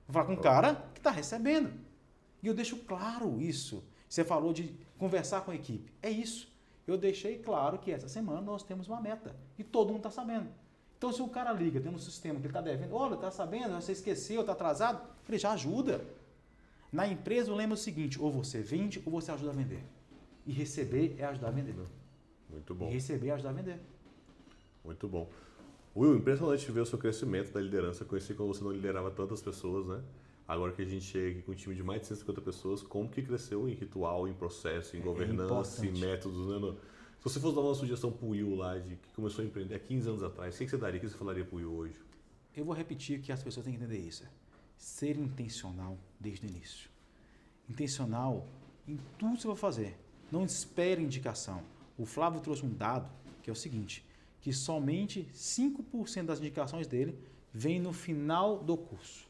Vou falar com o cara que está recebendo. E eu deixo claro isso. Você falou de conversar com a equipe. É isso. Eu deixei claro que essa semana nós temos uma meta. E todo mundo está sabendo. Então, se o cara liga, tem um sistema que ele está devendo, olha, está sabendo, você esqueceu, está atrasado, ele já ajuda. Na empresa, eu lembro o seguinte, ou você vende ou você ajuda a vender. E receber é ajudar a vender. Muito bom. E receber é ajudar a vender. Muito bom. Will, impressionante ver o seu crescimento da liderança. Conheci quando você não liderava tantas pessoas, né? Agora que a gente chega aqui com um time de mais de 150 pessoas, como que cresceu em ritual, em processo, em governança, em métodos, né? Se você fosse dar uma sugestão para o Will lá, de que começou a empreender há 15 anos atrás, o que você daria? O que você falaria para o Will hoje? Eu vou repetir que as pessoas têm que entender isso. Ser intencional desde o início. Intencional em tudo que você vai fazer. Não espere indicação. O Flávio trouxe um dado que é o seguinte, que somente 5% das indicações dele vem no final do curso.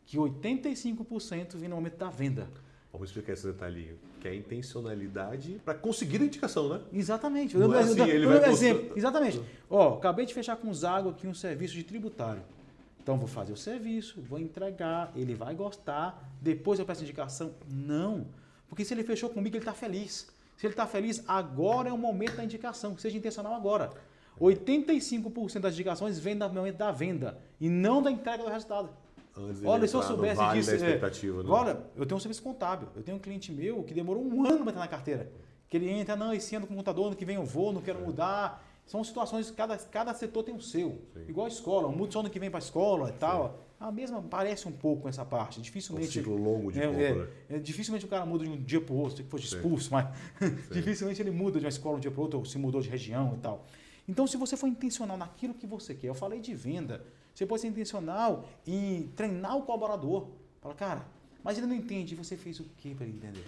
Que 85% vem no momento da venda. Vamos explicar esse detalhinho, que é a intencionalidade para conseguir a indicação, né? Exatamente. Não é assim, ele vai exemplo. Exatamente. Ó, acabei de fechar com o Zago aqui um serviço de tributário. Então, vou fazer o serviço, vou entregar, ele vai gostar, depois eu peço indicação. Não. Porque se ele fechou comigo, ele está feliz. Se ele está feliz, agora é o momento da indicação. Seja intencional agora. 85% das indicações vêm no momento da venda e não da entrega do resultado. Olha, se eu soubesse disso... Né? Olha, eu tenho um serviço contábil. Eu tenho um cliente meu que demorou 1 ano para entrar na carteira. Que ele entra, não, esse ano com o computador, ano que vem eu vou, não quero mudar. São situações, cada setor tem o seu. Sim. Igual a escola, eu mudo só ano que vem para a escola e tal. A mesma parece um pouco com essa parte. Dificilmente, um ciclo longo de compra. Dificilmente o cara muda de um dia para o outro, se for expulso, mas dificilmente ele muda de uma escola de um dia para o outro, ou se mudou de região e tal. Então, se você for intencional naquilo que você quer, eu falei de venda, você pode ser intencional em treinar o colaborador. Fala, cara, mas ele não entende, você fez o que para ele entender?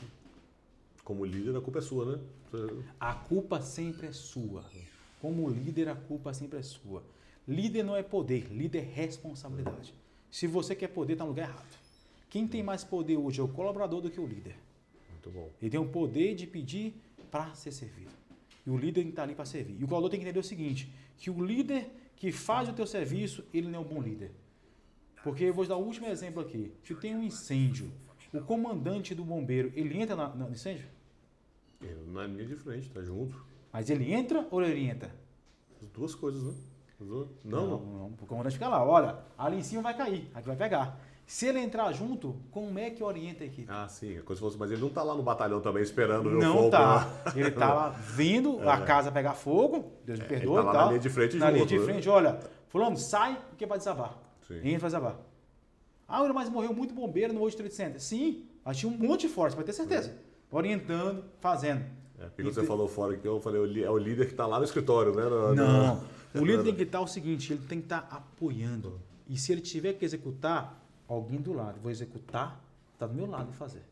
Como líder, a culpa é sua, né? A culpa sempre é sua. Como líder, a culpa sempre é sua. Líder não é poder, líder é responsabilidade. Se você quer poder, está no lugar errado. Quem tem mais poder hoje é o colaborador do que o líder. Muito bom. Ele tem o poder de pedir para ser servido. E o líder está ali para servir. E o colaborador tem que entender o seguinte, que o líder que faz o teu serviço, ele não é um bom líder. Porque eu vou dar o último exemplo aqui. Se tem um incêndio, o comandante do bombeiro, ele entra no incêndio? Ele na linha de frente, tá junto. Mas ele entra ou ele orienta? As duas coisas, né? Não. O comandante fica lá, olha, ali em cima vai cair, aqui vai pegar. Se ele entrar junto, como é que orienta a equipe? Ah, sim, é como se fosse, mas ele não está lá no batalhão também esperando ver o fogo. Não tá. Né? Ele está lá vendo a casa pegar fogo, Deus me perdoe ele tá lá na linha de frente na junto. linha de frente, olha, fulano, sai porque vai desabar. Sim. Entra vai desabar. Ah, mas morreu muito bombeiro no World Trade Center. Sim, mas tinha um monte de força, para ter certeza. Orientando, fazendo. Porque você falou fora que eu falei, é o líder que está lá no escritório, né? Não. O líder tem que estar o seguinte, ele tem que estar apoiando. E se ele tiver que executar, alguém do lado. Vou executar, está do meu lado e fazer.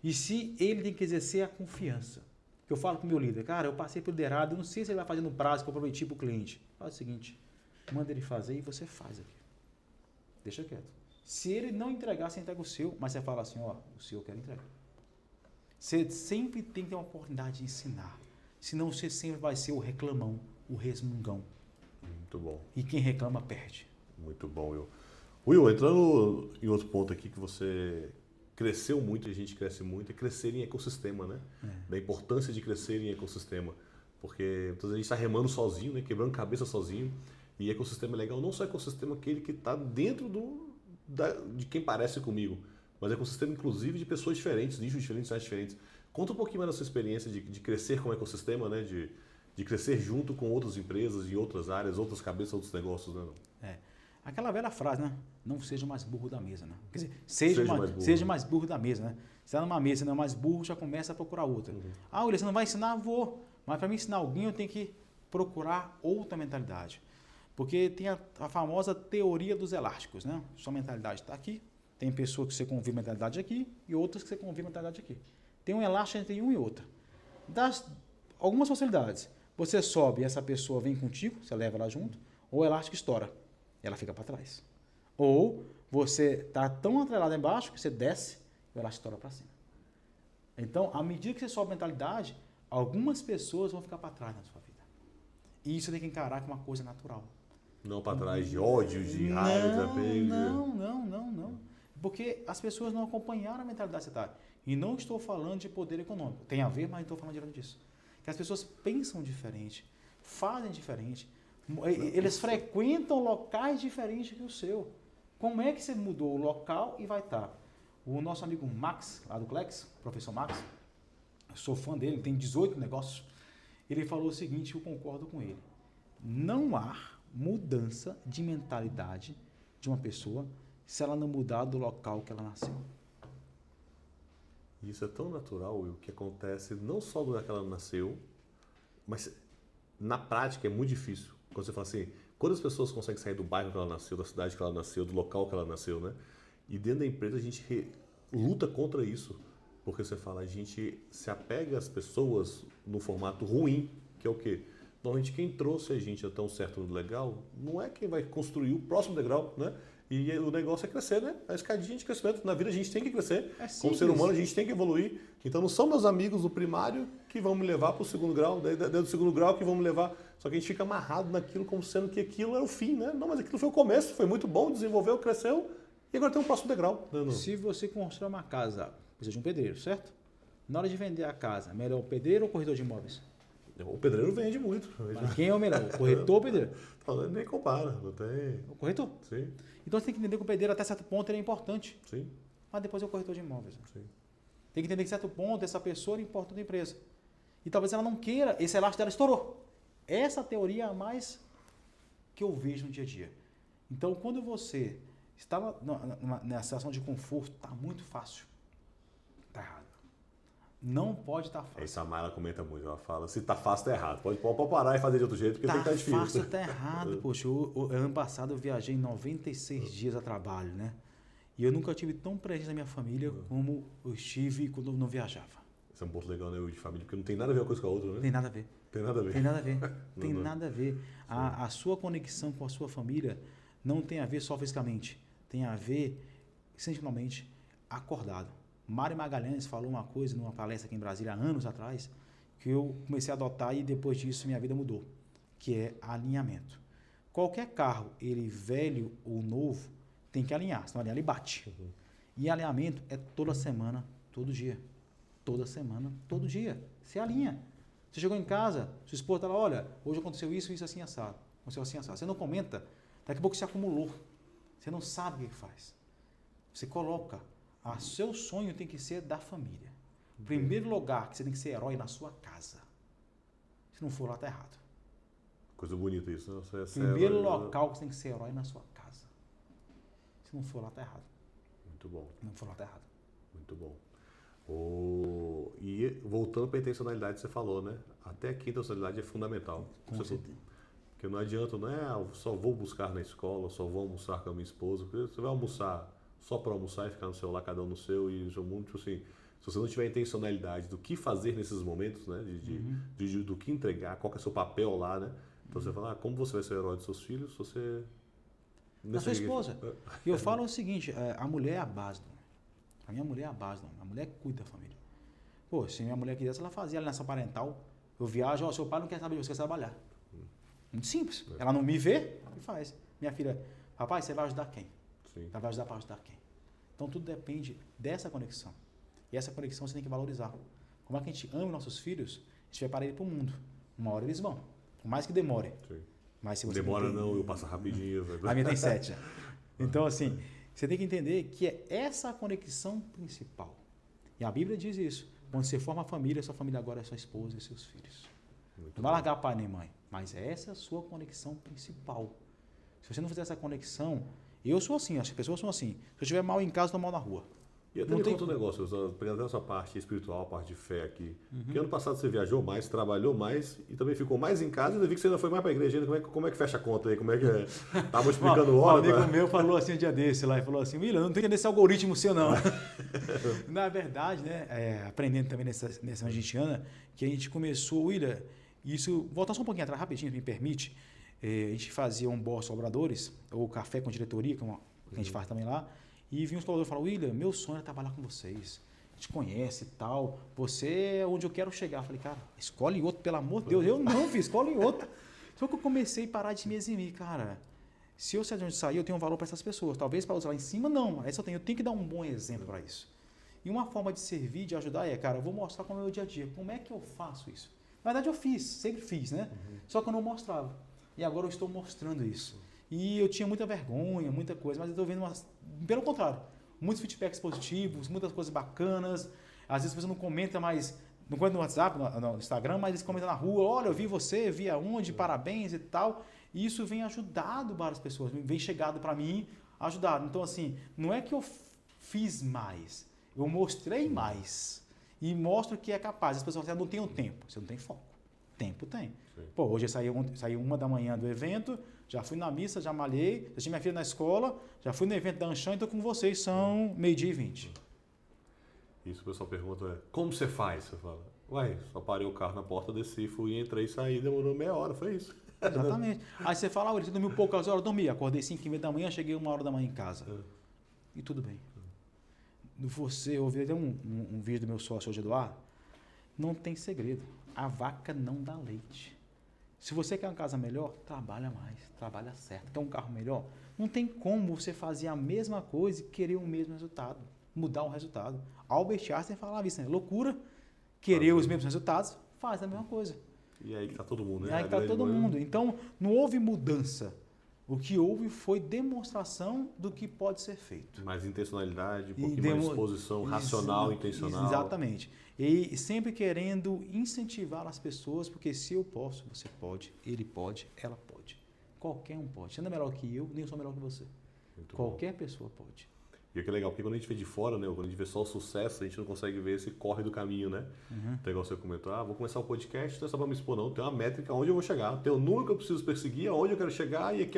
E se ele tem que exercer a confiança. Que eu falo com o meu líder, cara, eu passei por liderado, eu não sei se ele vai fazer no prazo que eu prometi para o cliente. Faz o seguinte, manda ele fazer e você faz aqui. Deixa quieto. Se ele não entregar, você entrega o seu, mas você fala assim, ó, o seu eu quero entregar. Você sempre tem que ter uma oportunidade de ensinar. Senão você sempre vai ser o reclamão, o resmungão. Muito bom. E quem reclama, perde. Muito bom, Will, entrando em outro ponto aqui que você cresceu muito, e a gente cresce muito, é crescer em ecossistema, né? Da importância de crescer em ecossistema. Porque muitas vezes a gente está remando sozinho, né? Quebrando cabeça sozinho. E ecossistema é legal, não só ecossistema aquele que está dentro de quem parece comigo, mas ecossistema inclusive de pessoas diferentes, nichos diferentes, áreas diferentes. Conta um pouquinho mais da sua experiência de crescer como ecossistema, né? De crescer junto com outras empresas em outras áreas, outras cabeças, outros negócios, né? Aquela velha frase, né? Não seja mais burro da mesa, né? Quer dizer, seja mais burro da mesa, né? Se está numa mesa e não é mais burro, já começa a procurar outra. William, você não vai ensinar? Vou. Mas para mim ensinar alguém, eu tenho que procurar outra mentalidade. Porque tem a famosa teoria dos elásticos, né? Sua mentalidade está aqui, tem pessoas que você convive mentalidade aqui e outras que você convive mentalidade aqui. Tem um elástico entre um e outro. Das algumas possibilidades. Você sobe e essa pessoa vem contigo, você leva ela junto, ou o elástico estoura. Ela fica para trás. Ou você está tão atrelado embaixo que você desce e ela estoura para cima. Então, à medida que você sobe a mentalidade, algumas pessoas vão ficar para trás na sua vida. E isso você tem que encarar como uma coisa natural. Não para trás de ódio, de raiva, de apego. Não. Porque as pessoas não acompanharam a mentalidade que você está. E não estou falando de poder econômico. Tem a ver, mas não estou falando direto disso. Que as pessoas pensam diferente, fazem diferente. Eles frequentam locais diferentes que o seu. Como é que você mudou o local e vai estar? O nosso amigo Max, lá do Clex, professor Max, eu sou fã dele, tem 18 negócios. Ele falou o seguinte, eu concordo com ele. Não há mudança de mentalidade de uma pessoa se ela não mudar do local que ela nasceu. Isso é tão natural, Will, que acontece não só do lugar que ela nasceu, mas na prática é muito difícil. Quando você fala assim, quantas pessoas conseguem sair do bairro que ela nasceu, da cidade que ela nasceu, do local que ela nasceu, né? E dentro da empresa a gente luta contra isso. Porque você fala, a gente se apega às pessoas no formato ruim, que é o quê? normalmente quem trouxe a gente até um certo legal não é quem vai construir o próximo degrau, né? E o negócio é crescer, né? A escadinha de crescimento. Na vida a gente tem que crescer. Como ser humano a gente tem que evoluir. Então não são meus amigos do primário que vão me levar para o segundo grau, dentro do segundo grau que vão me levar. Só que a gente fica amarrado naquilo como sendo que aquilo é o fim, né? Não, mas aquilo foi o começo, foi muito bom, desenvolveu, cresceu e agora tem um próximo degrau. Né? Se você constrói uma casa, precisa de um pedreiro, certo? Na hora de vender a casa, melhor o pedreiro ou o corretor de imóveis? O pedreiro vende muito. Mas quem é o melhor? O corretor ou o pedreiro? Nem compara, não tem... O corretor? Sim. Então você tem que entender que o pedreiro até certo ponto ele é importante. Sim. Mas depois é o corretor de imóveis. Sim. Tem que entender que certo ponto essa pessoa é importante da empresa. E talvez ela não queira, esse elástico dela estourou. Essa teoria é a mais que eu vejo no dia a dia. Então quando você está nessa situação de conforto, está muito fácil. Está errado. Não pode estar fácil. Essa Mayla comenta muito, ela fala, se tá fácil, tá errado. Pode parar e fazer de outro jeito, porque tem que estar difícil. Tá fácil, tá errado. Poxa, ano passado eu viajei 96 dias a trabalho, né? E eu nunca tive tão presente na minha família como eu estive quando eu não viajava. Isso é um ponto legal, né, de família, porque não tem nada a ver uma coisa com a outra, né? Tem nada a ver. Tem nada a ver. Tem nada a ver. Tem nada a ver. A sua conexão com a sua família não tem a ver só fisicamente. Tem a ver, sentimentalmente, acordado. Mário Magalhães falou uma coisa numa palestra aqui em Brasília há anos atrás, que eu comecei a adotar e depois disso minha vida mudou, que é alinhamento. Qualquer carro, ele velho ou novo, tem que alinhar, senão alinhar ele bate. E alinhamento é toda semana, todo dia. Toda semana, todo dia. Você alinha. Você chegou em casa, sua esposa está lá, olha, hoje aconteceu isso, isso assim, assado. Aconteceu assim, assado. Você não comenta, daqui a pouco você acumulou. Você não sabe o que faz. Você coloca. O seu sonho tem que ser da família. O primeiro lugar que você tem que ser herói na sua casa. Se não for lá, está errado. Coisa bonita isso, né? Você Primeiro local que você tem que ser herói na sua casa. Se não for lá, está errado. Muito bom. Se não for lá, está errado. Muito bom. E voltando para a intencionalidade que você falou, né? Até aqui a intencionalidade é fundamental. Com certeza. Porque não adianta, não é só vou buscar na escola, só vou almoçar com a minha esposa. Porque você vai almoçar só para almoçar e ficar no celular, cada um no seu, e isso é muito assim. Se você não tiver intencionalidade do que fazer nesses momentos, né? Do que entregar, qual que é o seu papel lá, né? Então você fala, como você vai ser o herói dos seus filhos, se você... Da sua esposa. E eu falo o seguinte, a mulher é a base. A minha mulher é a base. A mulher cuida da família. Pô, se minha mulher quisesse, ela fazia aliança parental. Eu viajo, seu pai não quer saber de você, quer trabalhar. Muito simples. Ela não me vê e faz. Minha filha, papai, você vai ajudar quem? Sim. Ela vai ajudar para ajudar quem? Então tudo depende dessa conexão. E essa conexão você tem que valorizar. Como é que a gente ama nossos filhos, a gente prepara ele para o mundo. Uma hora eles vão. Por mais que demore. Sim. Mas se você demora não, eu passo rapidinho. A minha tem 7 já. Então, assim, você tem que entender que é essa a conexão principal. E a Bíblia diz isso. Quando você forma a família, sua família agora é sua esposa e seus filhos. Não vai largar pai nem mãe. Mas essa é a sua conexão principal. Se você não fizer essa conexão... Eu sou assim, as pessoas são assim. Se eu estiver mal em casa, estou mal na rua. E até me conta um negócio, pegando essa parte espiritual, a parte de fé aqui. Porque ano passado você viajou mais, trabalhou mais e também ficou mais em casa. Eu vi que você ainda foi mais para a igreja. Como é que fecha a conta aí? Como é que é? Tava explicando hora. Um amigo meu falou assim um dia desse lá, e falou assim, William, não tem que entender esse algoritmo seu não. Na verdade, né, aprendendo também nessa argentina, que a gente começou, William, isso, voltar só um pouquinho atrás, rapidinho, me permite, a gente fazia um boss colaboradores, ou café com diretoria, que a gente faz também lá, e vinha os colaboradores e falavam, William, meu sonho é trabalhar com vocês. A gente conhece e tal. Você é onde eu quero chegar. Eu falei, cara, escolhe outro, pelo amor de Deus. Eu não, filho, escolhe outro. Só que eu comecei a parar de me eximir, cara. Se eu sair de onde sair, eu tenho um valor para essas pessoas. Talvez para outros lá em cima, não. Essa eu tenho que dar um bom exemplo para isso. E uma forma de servir, de ajudar cara, eu vou mostrar como é o meu dia a dia. Como é que eu faço isso? Na verdade, eu fiz, sempre fiz, né? Só que eu não mostrava. E agora eu estou mostrando isso. E eu tinha muita vergonha, muita coisa, mas eu estou vendo pelo contrário, muitos feedbacks positivos, muitas coisas bacanas. Às vezes você não comenta mais, não comenta no WhatsApp, no Instagram, mas eles comentam na rua, olha, eu vi você, vi aonde, parabéns e tal. E isso vem ajudado várias pessoas, vem chegado para mim, ajudado. Então, assim, não é que eu fiz mais, eu mostrei mais. E mostro que é capaz. As pessoas falam, não tenho tempo. Você não tem foco. Tempo tem. Sim. Pô, hoje eu saí 1h do evento, já fui na missa, já malhei, já tinha minha filha na escola, já fui no evento da Anshan, então com vocês são 12h20. Isso o pessoal pergunta, como você faz? Você fala, Uai, só parei o carro na porta, desci, fui, entrei, saí, demorou meia hora, foi isso. Exatamente. Aí você fala, você dormiu poucas horas, dormi. Acordei 5h30 da manhã, cheguei 1h da manhã em casa. E tudo bem. Você ouviu até um vídeo do meu sócio hoje, Eduardo? Não tem segredo. A vaca não dá leite. Se você quer uma casa melhor, trabalha mais, trabalha certo. Quer um carro melhor? Não tem como você fazer a mesma coisa e querer o mesmo resultado, mudar o resultado. Albert Einstein falava isso, né? Loucura, querer os mesmos resultados, faz a mesma coisa. E aí que tá todo mundo, né? E aí está todo mundo. Então, não houve mudança. O que houve foi demonstração do que pode ser feito. Mais intencionalidade, um pouquinho mais disposição racional, intencional. Exatamente. E sempre querendo incentivar as pessoas, porque se eu posso, você pode, ele pode, ela pode. Qualquer um pode. Você não é melhor que eu, nem eu sou melhor que você. Muito Qualquer bom. pessoa pode. E o que é legal, porque quando a gente vê de fora, né, quando a gente vê só o sucesso, a gente não consegue ver esse corre do caminho, né? Então, igual você comentou, vou começar o podcast, não é só para me expor, não. Tem uma métrica onde eu vou chegar, tem o número que eu preciso perseguir, aonde eu quero chegar, e aqui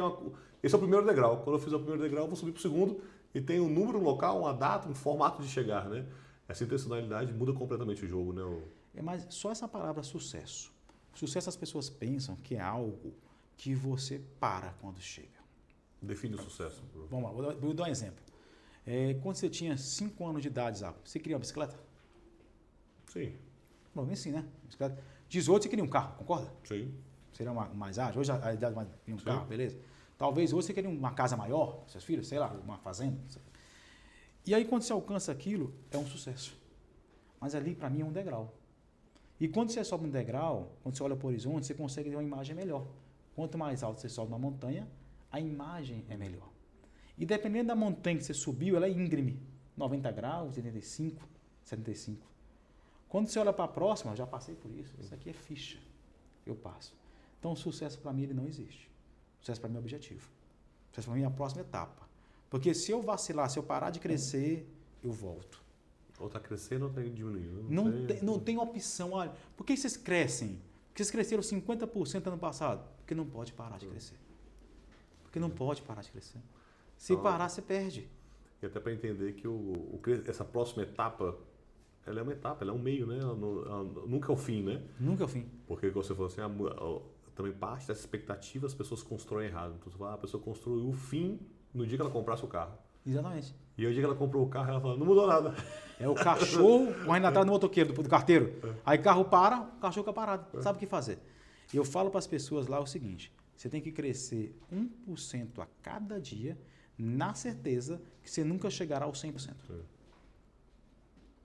esse é o primeiro degrau. Quando eu fizer o primeiro degrau, eu vou subir para o segundo, e tem um número, um local, uma data, um formato de chegar, né? Essa intencionalidade muda completamente o jogo, né? Mas só essa palavra sucesso. Sucesso as pessoas pensam que é algo que você para quando chega. Define o sucesso. Vamos lá, vou dar um exemplo. Quando você tinha 5 anos de idade, você queria uma bicicleta? Sim. Provavelmente sim, né? Bicicleta. 18 você queria um carro, concorda? Sim. Seria mais ágil. Hoje a idade mais queria um carro, beleza? Talvez hoje você queria uma casa maior, seus filhos, sei lá, uma fazenda. E aí quando você alcança aquilo, é um sucesso. Mas ali para mim é um degrau. E quando você sobe um degrau, quando você olha para o horizonte, você consegue ter uma imagem melhor. Quanto mais alto você sobe uma montanha, a imagem é melhor. E dependendo da montanha que você subiu, ela é íngreme. 90 graus, 85, 75. Quando você olha para a próxima, eu já passei por isso. Isso aqui é ficha. Eu passo. Então, o sucesso para mim ele não existe. O sucesso para mim é objetivo. O sucesso para mim é a próxima etapa. Porque se eu vacilar, se eu parar de crescer, eu volto. Ou está crescendo ou está diminuindo. Não tem opção. Olha, por que vocês crescem? Porque vocês cresceram 50% ano passado. Porque não pode parar de crescer. Porque não pode parar de crescer. Se parar, você perde. E até para entender que essa próxima etapa, ela é uma etapa, ela é um meio, né? Ela nunca é o fim, né? Nunca é o fim. Porque, como você falou assim, também parte dessa expectativa as pessoas constroem errado. Então, você fala, a pessoa construiu o fim no dia que ela comprasse o carro. Exatamente. E aí, o dia que ela comprou o carro, ela fala, não mudou nada. É o cachorro correndo atrás do motoqueiro, do carteiro. Aí o carro para, o cachorro fica parado. Sabe o que fazer? Eu falo para as pessoas lá o seguinte, você tem que crescer 1% a cada dia, na certeza que você nunca chegará aos 100%.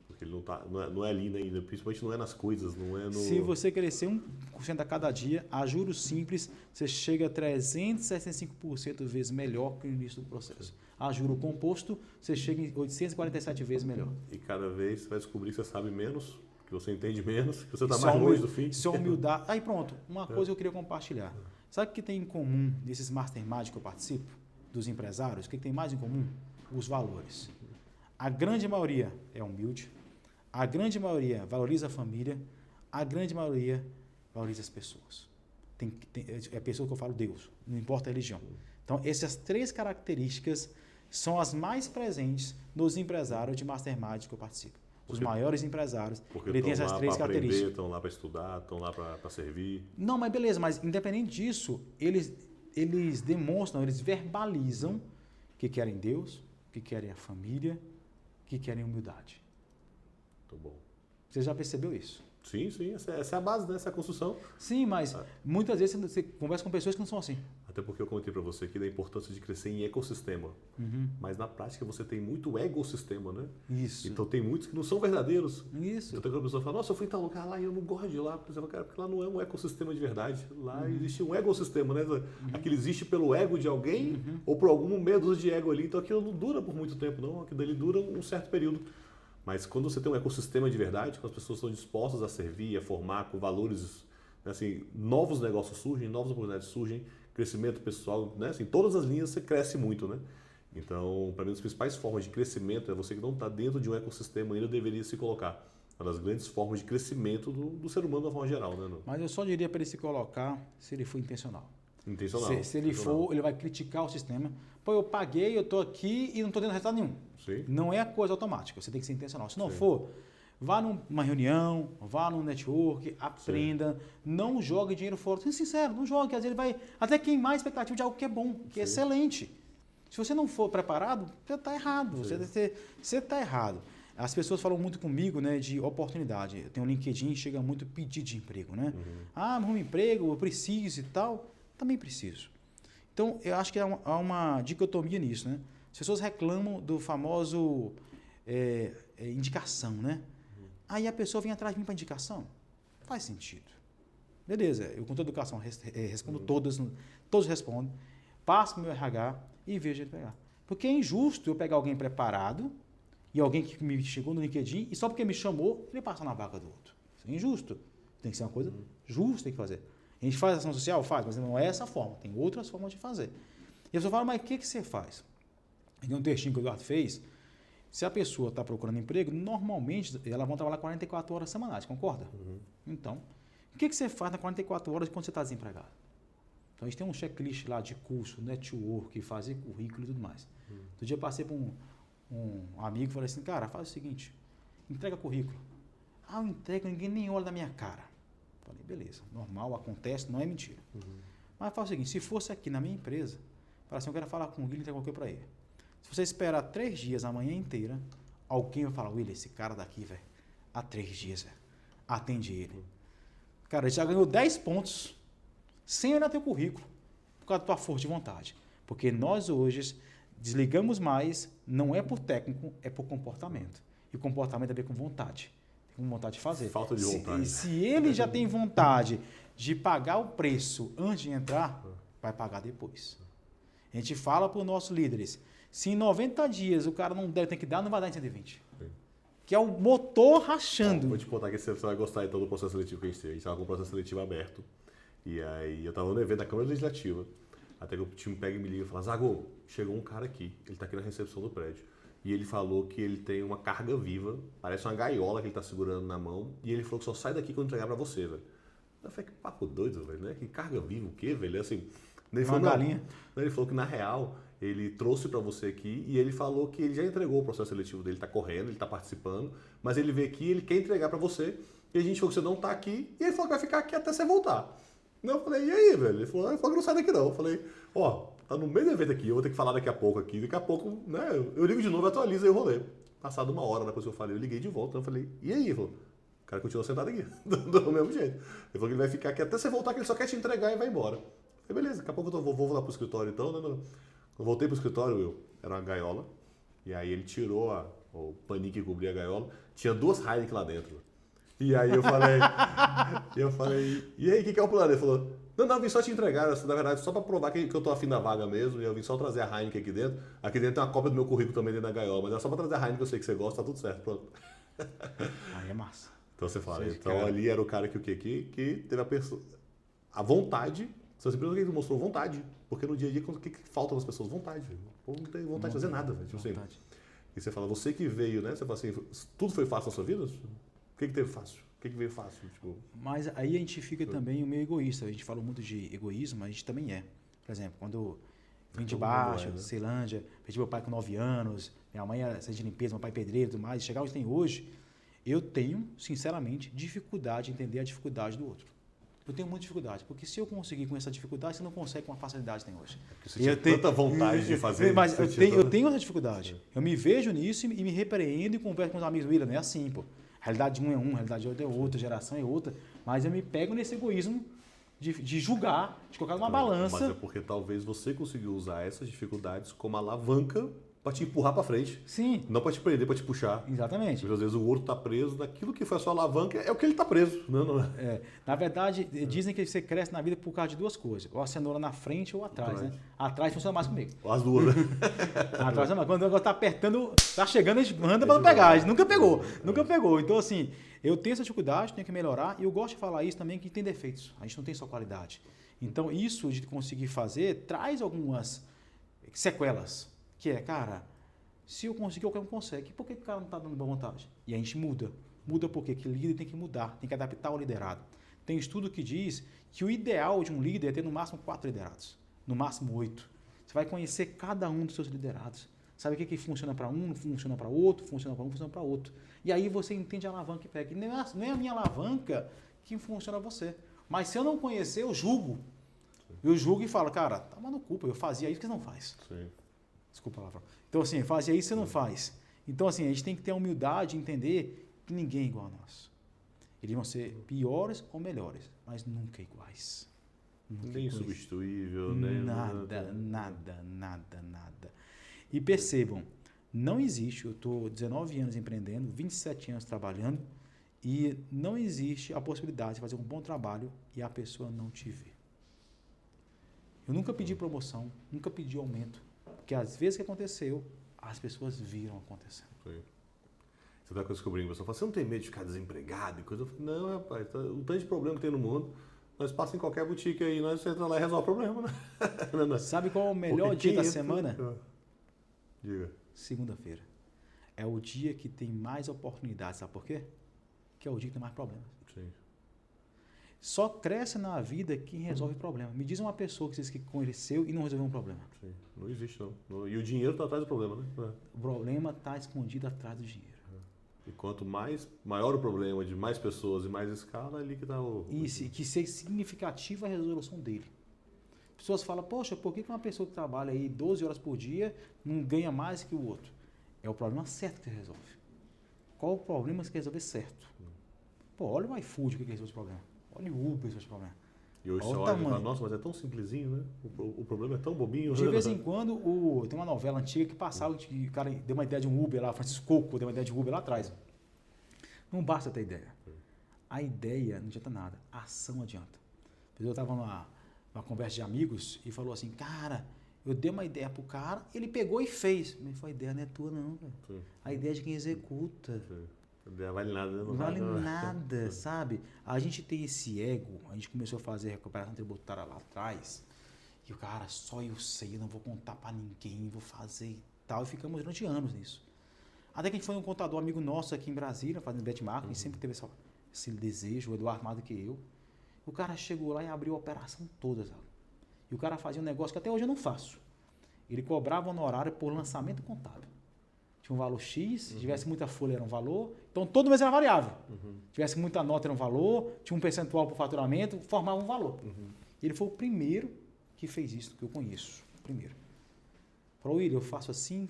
Porque ele não é ali ainda, principalmente não é nas coisas, não é no... Se você crescer 1% a cada dia, a juros simples, você chega a 365% vezes melhor que no início do processo. A juro composto, você chega em 847 vezes melhor. E cada vez você vai descobrir que você sabe menos, que você entende menos, que você está mais longe do fim. Isso é humildade. Aí pronto, uma coisa que eu queria compartilhar. Sabe o que tem em comum desses masterminds que eu participo? Dos empresários, o que tem mais em comum? Os valores. A grande maioria é humilde, a grande maioria valoriza a família, a grande maioria valoriza as pessoas. É a pessoa que eu falo Deus, não importa a religião. Então, essas 3 características são as mais presentes nos empresários de mastermind que eu participo. Os maiores empresários, ele tem essas 3 características. Estão lá para estudar, estão lá para servir. Não, mas beleza, mas independente disso, eles demonstram, eles verbalizam que querem Deus, que querem a família, que querem humildade. Muito bom. Você já percebeu isso? Sim, essa é a base, né? Essa é a construção. Sim, mas muitas vezes você conversa com pessoas que não são assim. Até porque eu comentei para você aqui da importância de crescer em ecossistema. Mas na prática você tem muito ecossistema, né? Isso. Então tem muitos que não são verdadeiros. Isso. Então quando a pessoa fala, nossa, eu fui em tal lugar lá e eu não gosto de ir lá. Por exemplo, cara, porque lá não é um ecossistema de verdade. Lá existe um ecossistema, né? Aquilo existe pelo ego de alguém ou por algum medo de ego ali. Então aquilo não dura por muito tempo, não. Aquilo ali dura um certo período. Mas quando você tem um ecossistema de verdade, quando as pessoas estão dispostas a servir, a formar, com valores, né, assim, novos negócios surgem, novas oportunidades surgem, crescimento pessoal, né, assim, todas as linhas você cresce muito, né? Então, para mim, as principais formas de crescimento é você que não está dentro de um ecossistema ainda deveria se colocar. Uma das grandes formas de crescimento do ser humano de uma forma geral, né? Mas eu só diria para ele se colocar se ele for intencional. Intencional. Se ele for, ele vai criticar o sistema. Pô, eu paguei, eu estou aqui e não estou tendo resultado nenhum. Sim. Não é a coisa automática, você tem que ser intencional. Se não Sim. for, Vá numa reunião, vá num network, aprenda, não jogue dinheiro fora. Sendo sincero, não jogue, às vezes ele vai até queimar a expectativa de algo que é bom, que é excelente. Se você não for preparado, você está errado. Você está errado. As pessoas falam muito comigo, né, de oportunidade. Eu tenho um LinkedIn, chega muito pedido de emprego, né? Ah, arruma um emprego, eu preciso e tal. Também preciso. Então, eu acho que há uma dicotomia nisso, né? As pessoas reclamam do famoso indicação, né? Aí a pessoa vem atrás de mim para indicação. Faz sentido. Beleza, eu com toda educação respondo todos respondem, passo meu RH e vejo ele pegar. Porque é injusto eu pegar alguém preparado e alguém que me chegou no LinkedIn e só porque me chamou, ele passa na vaga do outro. Isso é injusto. Tem que ser uma coisa justa, tem que fazer. A gente faz ação social? Faz, mas não é essa forma. Tem outras formas de fazer. E a pessoa fala, mas o que você faz? Tem um textinho que o Eduardo fez. Se a pessoa está procurando emprego, normalmente elas vão trabalhar 44 horas semanais, concorda? Então, o que você faz nas 44 horas quando você está desempregado? Então, a gente tem um checklist lá de curso, network, fazer currículo e tudo mais. Outro dia eu passei para um amigo e falei assim, cara, faz o seguinte, entrega currículo. Ah, eu entrego, ninguém nem olha na minha cara. Falei, beleza, normal, acontece, não é mentira. Mas faz o seguinte, se fosse aqui na minha empresa, fala assim, eu quero falar com o William, entrega qualquer para ele. Se você esperar 3 dias, a manhã inteira, alguém vai falar, William, esse cara daqui, velho, há 3 dias, velho, atende ele. Cara, ele já ganhou 10 pontos sem olhar teu currículo, por causa da tua força de vontade. Porque nós hoje desligamos mais, não é por técnico, é por comportamento. E o comportamento tem a ver com vontade. Tem com vontade de fazer. Falta de vontade. Se ele já tem vontade de pagar o preço antes de entrar, vai pagar depois. A gente fala para os nossos líderes, se em 90 dias o cara não der, tem que dar, não vai dar em 120. Sim. Que é o motor rachando. Vou te contar que você vai gostar então do processo seletivo que a gente teve. A gente estava com o processo seletivo aberto. E aí eu estava no evento da Câmara Legislativa. Até que o time pega e me liga e fala, Zago, chegou um cara aqui. Ele está aqui na recepção do prédio. E ele falou que ele tem uma carga viva. Parece uma gaiola que ele está segurando na mão. E ele falou que só sai daqui quando entregar para você, velho. Eu falei, que papo doido, velho, né? Que carga viva o quê, velho? Assim, ele falou, galinha. Ele falou que na real... Ele trouxe para você aqui e ele falou que ele já entregou o processo seletivo dele, está correndo, ele está participando, mas ele veio aqui, ele quer entregar para você e a gente falou que você não está aqui e ele falou que vai ficar aqui até você voltar. Eu falei, e aí, velho? Ele falou que não sai daqui não. Eu falei, tá no meio do evento aqui, eu vou ter que falar daqui a pouco aqui, daqui a pouco, né, eu ligo de novo e atualizo aí o rolê. Passado 1 hora depois que eu falei, eu liguei de volta, eu falei, e aí? Ele falou, o cara continua sentado aqui, do mesmo jeito. Ele falou que ele vai ficar aqui até você voltar, que ele só quer te entregar e vai embora. Eu falei, beleza, daqui a pouco eu vou lá pro escritório então, né? Eu voltei pro escritório, era uma gaiola, e aí ele tirou o paninho que cobria a gaiola, tinha 2 Heineken lá dentro. E aí eu falei, e aí, o que é o plano? Ele falou, não, eu vim só te entregar, na verdade, só para provar que eu tô afim da vaga mesmo, e eu vim só trazer a Heineken aqui dentro. Aqui dentro tem uma cópia do meu currículo também dentro da gaiola, mas é só para trazer a Heineken, eu sei que você gosta, tá tudo certo, pronto. Aí é massa. Então você fala, então ali era o cara que teve a vontade. Você simplesmente mostrou vontade. Porque no dia a dia, o que falta nas pessoas? Vontade. O povo não tem vontade de fazer nada. Tipo assim. E você fala, você que veio, né? Você fala assim, tudo foi fácil na sua vida? O que teve fácil? O que veio fácil? Tipo... Mas aí a gente fica também meio egoísta. A gente fala muito de egoísmo, mas a gente também é. Por exemplo, quando eu vim de baixo, de Ceilândia, perdi meu pai com 9 anos, minha mãe era de limpeza, meu pai pedreiro e tudo mais, chegar onde tem hoje, eu tenho, sinceramente, dificuldade de entender a dificuldade do outro. Eu tenho muita dificuldade, porque se eu conseguir com essa dificuldade, você não consegue com a facilidade que tem hoje. Porque você tinha tanta vontade de fazer. Mas eu tenho essa dificuldade. Eu me vejo nisso e me repreendo e converso com os amigos. William, não é assim, pô. A realidade de um é um, a realidade de outro é outra, geração é outra. Mas eu me pego nesse egoísmo de julgar, de colocar numa balança. Mas é porque talvez você conseguiu usar essas dificuldades como alavanca para te empurrar para frente. Sim. Não para te prender, para te puxar. Exatamente. Porque às vezes o outro está preso naquilo que foi a sua alavanca, é o que ele está preso. Não é? Na verdade, dizem que você cresce na vida por causa de 2 coisas. Ou a cenoura na frente ou atrás, né? Atrás funciona mais comigo. As duas, né? Atrás, quando o negócio está apertando, está chegando, a gente manda para não pegar. A gente nunca pegou. Nunca pegou. Então, assim, eu tenho essa dificuldade, tenho que melhorar. E eu gosto de falar isso também, que tem defeitos. A gente não tem só qualidade. Então, isso de conseguir fazer traz algumas sequelas. Que é, cara... Se eu conseguir, qualquer um consegue. Por que o cara não está dando boa vontade? E a gente muda. Muda por quê? Porque o líder tem que mudar, tem que adaptar o liderado. Tem estudo que diz que o ideal de um líder é ter no máximo 4 liderados. No máximo 8. Você vai conhecer cada um dos seus liderados. sabe o que funciona para um, não funciona para outro, funciona para um, funciona para outro. E aí você entende a alavanca que pega. E não é a minha alavanca que funciona para você. Mas se eu não conhecer, eu julgo. Eu julgo e falo, cara, tá no culpa, eu fazia isso que você não faz. Sim. Desculpa a palavra. Então, assim, fazia isso que você não faz. Então, assim, a gente tem que ter a humildade e entender que ninguém é igual a nós. Eles vão ser piores ou melhores, mas nunca iguais. Nem substituível, nem nada. E percebam, não existe, eu estou 19 anos empreendendo, 27 anos trabalhando, e não existe a possibilidade de fazer um bom trabalho e a pessoa não te ver. Eu nunca pedi promoção, nunca pedi aumento, porque às vezes que aconteceu, as pessoas viram acontecendo. Sim. Você está descobrindo, você fala, você não tem medo de ficar desempregado e coisa? Eu falo, não, rapaz, o tanto de problema que tem no mundo, nós passamos em qualquer boutique aí, nós entramos lá e resolve o problema, né? Sabe qual é o melhor dia da semana? Diga. Segunda-feira. É o dia que tem mais oportunidades, sabe por quê? Que é o dia que tem mais problemas. Sim. Só cresce na vida quem resolve problema. Me diz uma pessoa que você conheceu e não resolveu um problema. Sim. Não existe, não. E o dinheiro está atrás do problema, né? O problema está escondido atrás do dinheiro. E quanto maior o problema de mais pessoas e mais escala, é ali que está o... Isso, e que seja significativa a resolução dele. Pessoas falam, poxa, por que uma pessoa que trabalha aí 12 horas por dia não ganha mais que o outro? É o problema certo que você resolve. Qual o problema que você quer resolver certo? Pô, olha o iFood que resolve esse problema. Olha o Uber que resolve esse problema. E hoje você olha e fala, nossa, mas é tão simplesinho, né? O problema é tão bobinho. De vez em quando, tem uma novela antiga que passava, que o cara deu uma ideia de um Uber lá, Francisco Coco deu uma ideia de um Uber lá atrás. Não basta ter ideia. A ideia não adianta nada, a ação adianta. Eu estava numa conversa de amigos e falou assim, cara, eu dei uma ideia pro cara, ele pegou e fez. Mas foi a ideia não é tua não, velho. A ideia é de quem executa. Não vale nada, né? Não vale nada, sabe? A gente tem esse ego, a gente começou a fazer recuperação tributária lá atrás, e o cara, só eu sei, eu não vou contar pra ninguém, vou fazer e tal, e ficamos durante anos nisso. Até que a gente foi um contador amigo nosso aqui em Brasília, fazendo benchmark, a gente sempre teve esse desejo, o Eduardo mais do que eu. O cara chegou lá e abriu a operação toda, sabe? E o cara fazia um negócio que até hoje eu não faço. Ele cobrava honorário por lançamento contábil. Tinha um valor X, se tivesse muita folha era um valor, então todo mês era variável. Se tivesse muita nota era um valor, tinha um percentual para o faturamento, formava um valor. Ele foi o primeiro que fez isso, que eu conheço. Primeiro. Falou, William, eu faço assim,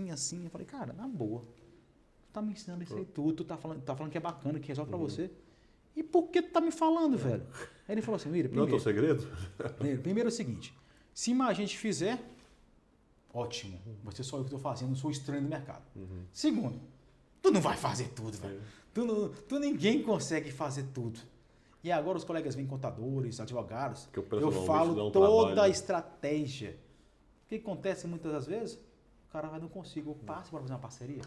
assim. Eu falei, cara, na boa. Tu tá me ensinando isso aí tudo, tu tá falando que é bacana, que resolve para você. E por que tu tá me falando, velho? Aí ele falou assim, William, primeiro... Não é teu segredo? Primeiro é o seguinte, se mais gente fizer... Ótimo, vai ser só eu que estou fazendo, não sou estranho no mercado. Segundo, tu não vai fazer tudo, velho. Ninguém consegue fazer tudo. E agora os colegas vêm contadores, advogados, eu falo toda a estratégia. O que acontece muitas das vezes? O cara vai, não consigo, eu passo para fazer uma parceria.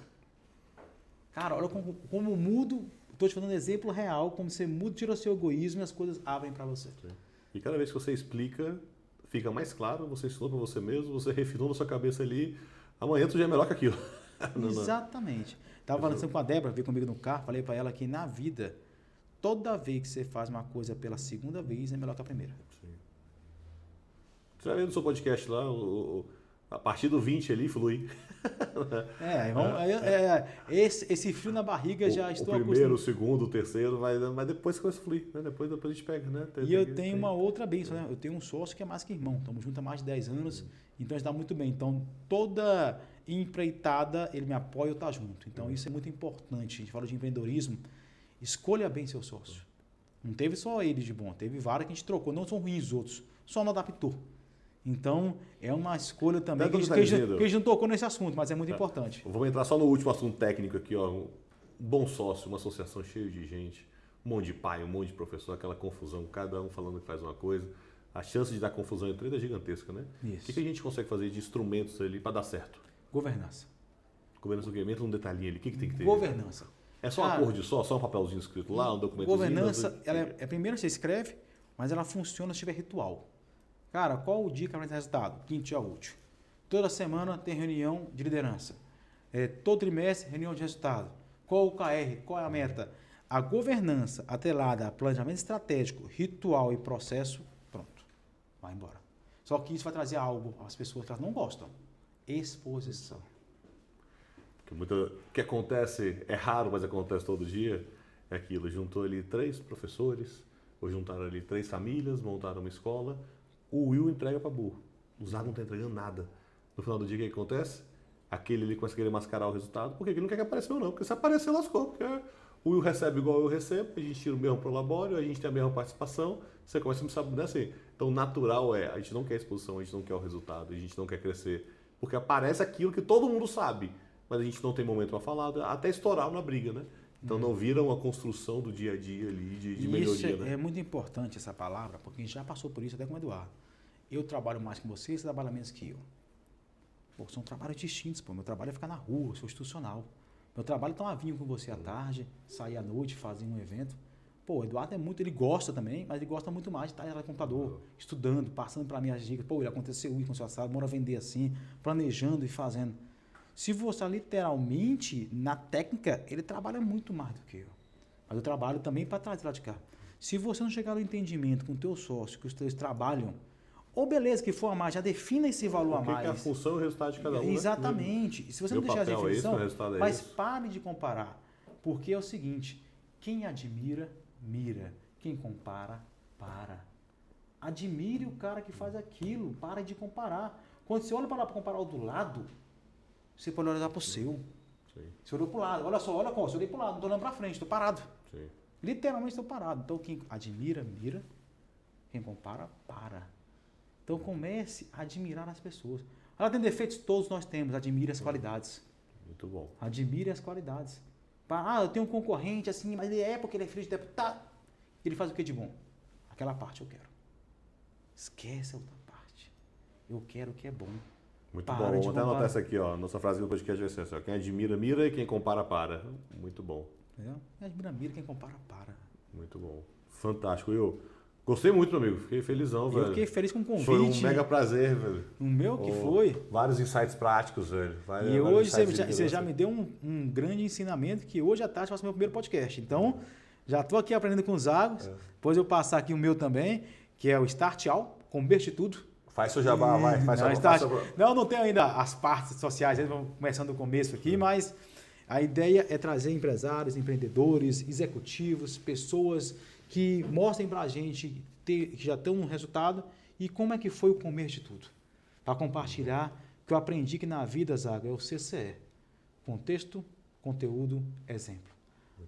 Cara, olha como mudo, estou te falando um exemplo real, como você muda, tira o seu egoísmo e as coisas abrem para você. Sim. E cada vez que você explica... Fica mais claro, você ensinou para você mesmo, você refinou na sua cabeça ali, amanhã tu já é melhor que aquilo. Exatamente. Estava falando com a Débora, veio comigo no carro, falei para ela que na vida, toda vez que você faz uma coisa pela segunda vez, é melhor que a primeira. Sim. Você vai ver no seu podcast lá, a partir do 20 ali, flui. Esse frio na barriga já estou acostumado. O primeiro, o segundo, o terceiro, mas depois começa a fluir, né? Depois a gente pega, né? Eu tenho uma outra bênção, né? Eu tenho um sócio que é mais que irmão, estamos juntos há mais de 10 anos, então a gente dá muito bem. Então, toda empreitada, ele me apoia, eu estou junto. Então, isso é muito importante. A gente fala de empreendedorismo, escolha bem seu sócio. Não teve só ele de bom, teve vários que a gente trocou, não são ruins os outros, só não adaptou. Então, é uma escolha também que a gente não tocou nesse assunto, mas é muito importante. Vamos entrar só no último assunto técnico aqui. Ó. Um bom sócio, uma associação cheia de gente, um monte de pai, um monte de professor, aquela confusão, cada um falando que faz uma coisa. A chance de dar confusão entre eles é gigantesca, né? Isso. O que a gente consegue fazer de instrumentos ali para dar certo? Governança. Governança do que? Entra um detalhinho ali. O que tem que ter? Governança. É só um acordo só um papelzinho escrito lá, um documentozinho? Governança, primeiro você escreve, mas ela funciona se tiver ritual. Cara, qual o dia que vai ter resultado? Quinto dia útil. Toda semana tem reunião de liderança. Todo trimestre, reunião de resultado. Qual o KR? Qual é a meta? A governança atrelada a planejamento estratégico, ritual e processo, pronto. Vai embora. Só que isso vai trazer algo, as pessoas que elas não gostam. Exposição. O que acontece, é raro, mas acontece todo dia, é aquilo. Juntou ali 3 professores, ou juntaram ali 3 famílias, montaram uma escola, o Will entrega para burro. O Zago não está entregando nada. No final do dia, o que acontece? Aquele ali começa a querer mascarar o resultado, porque ele não quer que apareça ou não. Porque se aparecer, lascou. Porque o Will recebe igual eu recebo, a gente tira o mesmo prolabório, a gente tem a mesma participação, você começa a me saber, né, assim. Então, natural a gente não quer exposição, a gente não quer o resultado, a gente não quer crescer. Porque aparece aquilo que todo mundo sabe, mas a gente não tem momento para falar, até estourar na briga, né? Então, não vira uma construção do dia a dia ali, de melhoria, isso né? é muito importante essa palavra, porque a gente já passou por isso até com o Eduardo. Eu trabalho mais que você trabalha menos que eu. Pô, são trabalhos distintos, pô. Meu trabalho é ficar na rua, eu sou institucional. Meu trabalho é tomar vinho com você à tarde, sair à noite, fazer um evento. Pô, o Eduardo ele gosta também, mas ele gosta muito mais de estar no computador, estudando, passando para mim as dicas. Pô, ele aconteceu isso com o seu assado, bora vender assim, planejando e fazendo. Se você literalmente, na técnica, ele trabalha muito mais do que eu. Mas eu trabalho também para trás de lá de cá. Se você não chegar no entendimento com o teu sócio, que os teus trabalham, ou beleza, que for a mais, já defina esse valor a mais. Que é a função e o resultado de cada um. Exatamente. Né? E se você não deixar a definição, é mas pare de comparar. Porque é o seguinte, quem admira, mira. Quem compara, para. Admire o cara que faz aquilo, para de comparar. Quando você olha para comparar o do lado, você pode olhar para o seu. Sim. Você olhou para o lado, olha só, você olhei para o lado, não estou olhando para frente, estou parado. Sim. Literalmente estou parado. Então quem admira, mira. Quem compara, para. Então comece a admirar as pessoas. Ela tem defeitos, todos nós temos. Admire as qualidades. Muito bom. Admire as qualidades. Eu tenho um concorrente assim, mas ele é porque ele é filho de deputado. Ele faz o que de bom? Aquela parte eu quero. Esquece a outra parte. Eu quero o que é bom. Muito bom. Vamos até anotar essa aqui, ó. Nossa frase do podcast vai ser assim, ó. Quem admira, mira e quem compara, para. Muito bom. Quem admira, mira, quem compara, para. Muito bom. Fantástico, Will. Gostei muito, meu amigo. Fiquei felizão, velho. Eu fiquei feliz com o convite. Foi um mega prazer, velho. O meu que foi. Vários insights práticos, velho. E hoje você já me deu um grande ensinamento que hoje à tarde eu faço meu primeiro podcast. Então, já estou aqui aprendendo com os Zagos. Depois eu passar aqui o meu também, que é o Start All, Converte Tudo. Faz seu jabá, vai. Não tenho ainda as partes sociais, vamos começando do começo aqui, mas a ideia é trazer empresários, empreendedores, executivos, pessoas que mostrem para a gente que já tem um resultado e como é que foi o começo de tudo. Para compartilhar que eu aprendi que na vida, Zaga, é o CCE. Contexto, conteúdo, exemplo.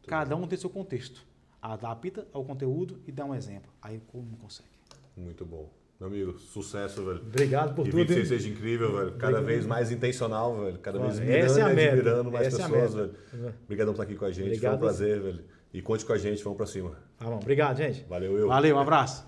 Cada um tem seu contexto. Adapta ao conteúdo e dá um exemplo. Aí como consegue. Muito bom. Meu amigo, sucesso, velho. Obrigado por tudo. E que você seja incrível, velho. Cada vez mais intencional, velho. Cada vez mirando e admirando mais pessoas, velho. Obrigado por estar aqui com a gente. Foi um prazer, velho. E conte com a gente, vamos pra cima. Tá bom. Obrigado, gente. Valeu, Will. Valeu, um abraço.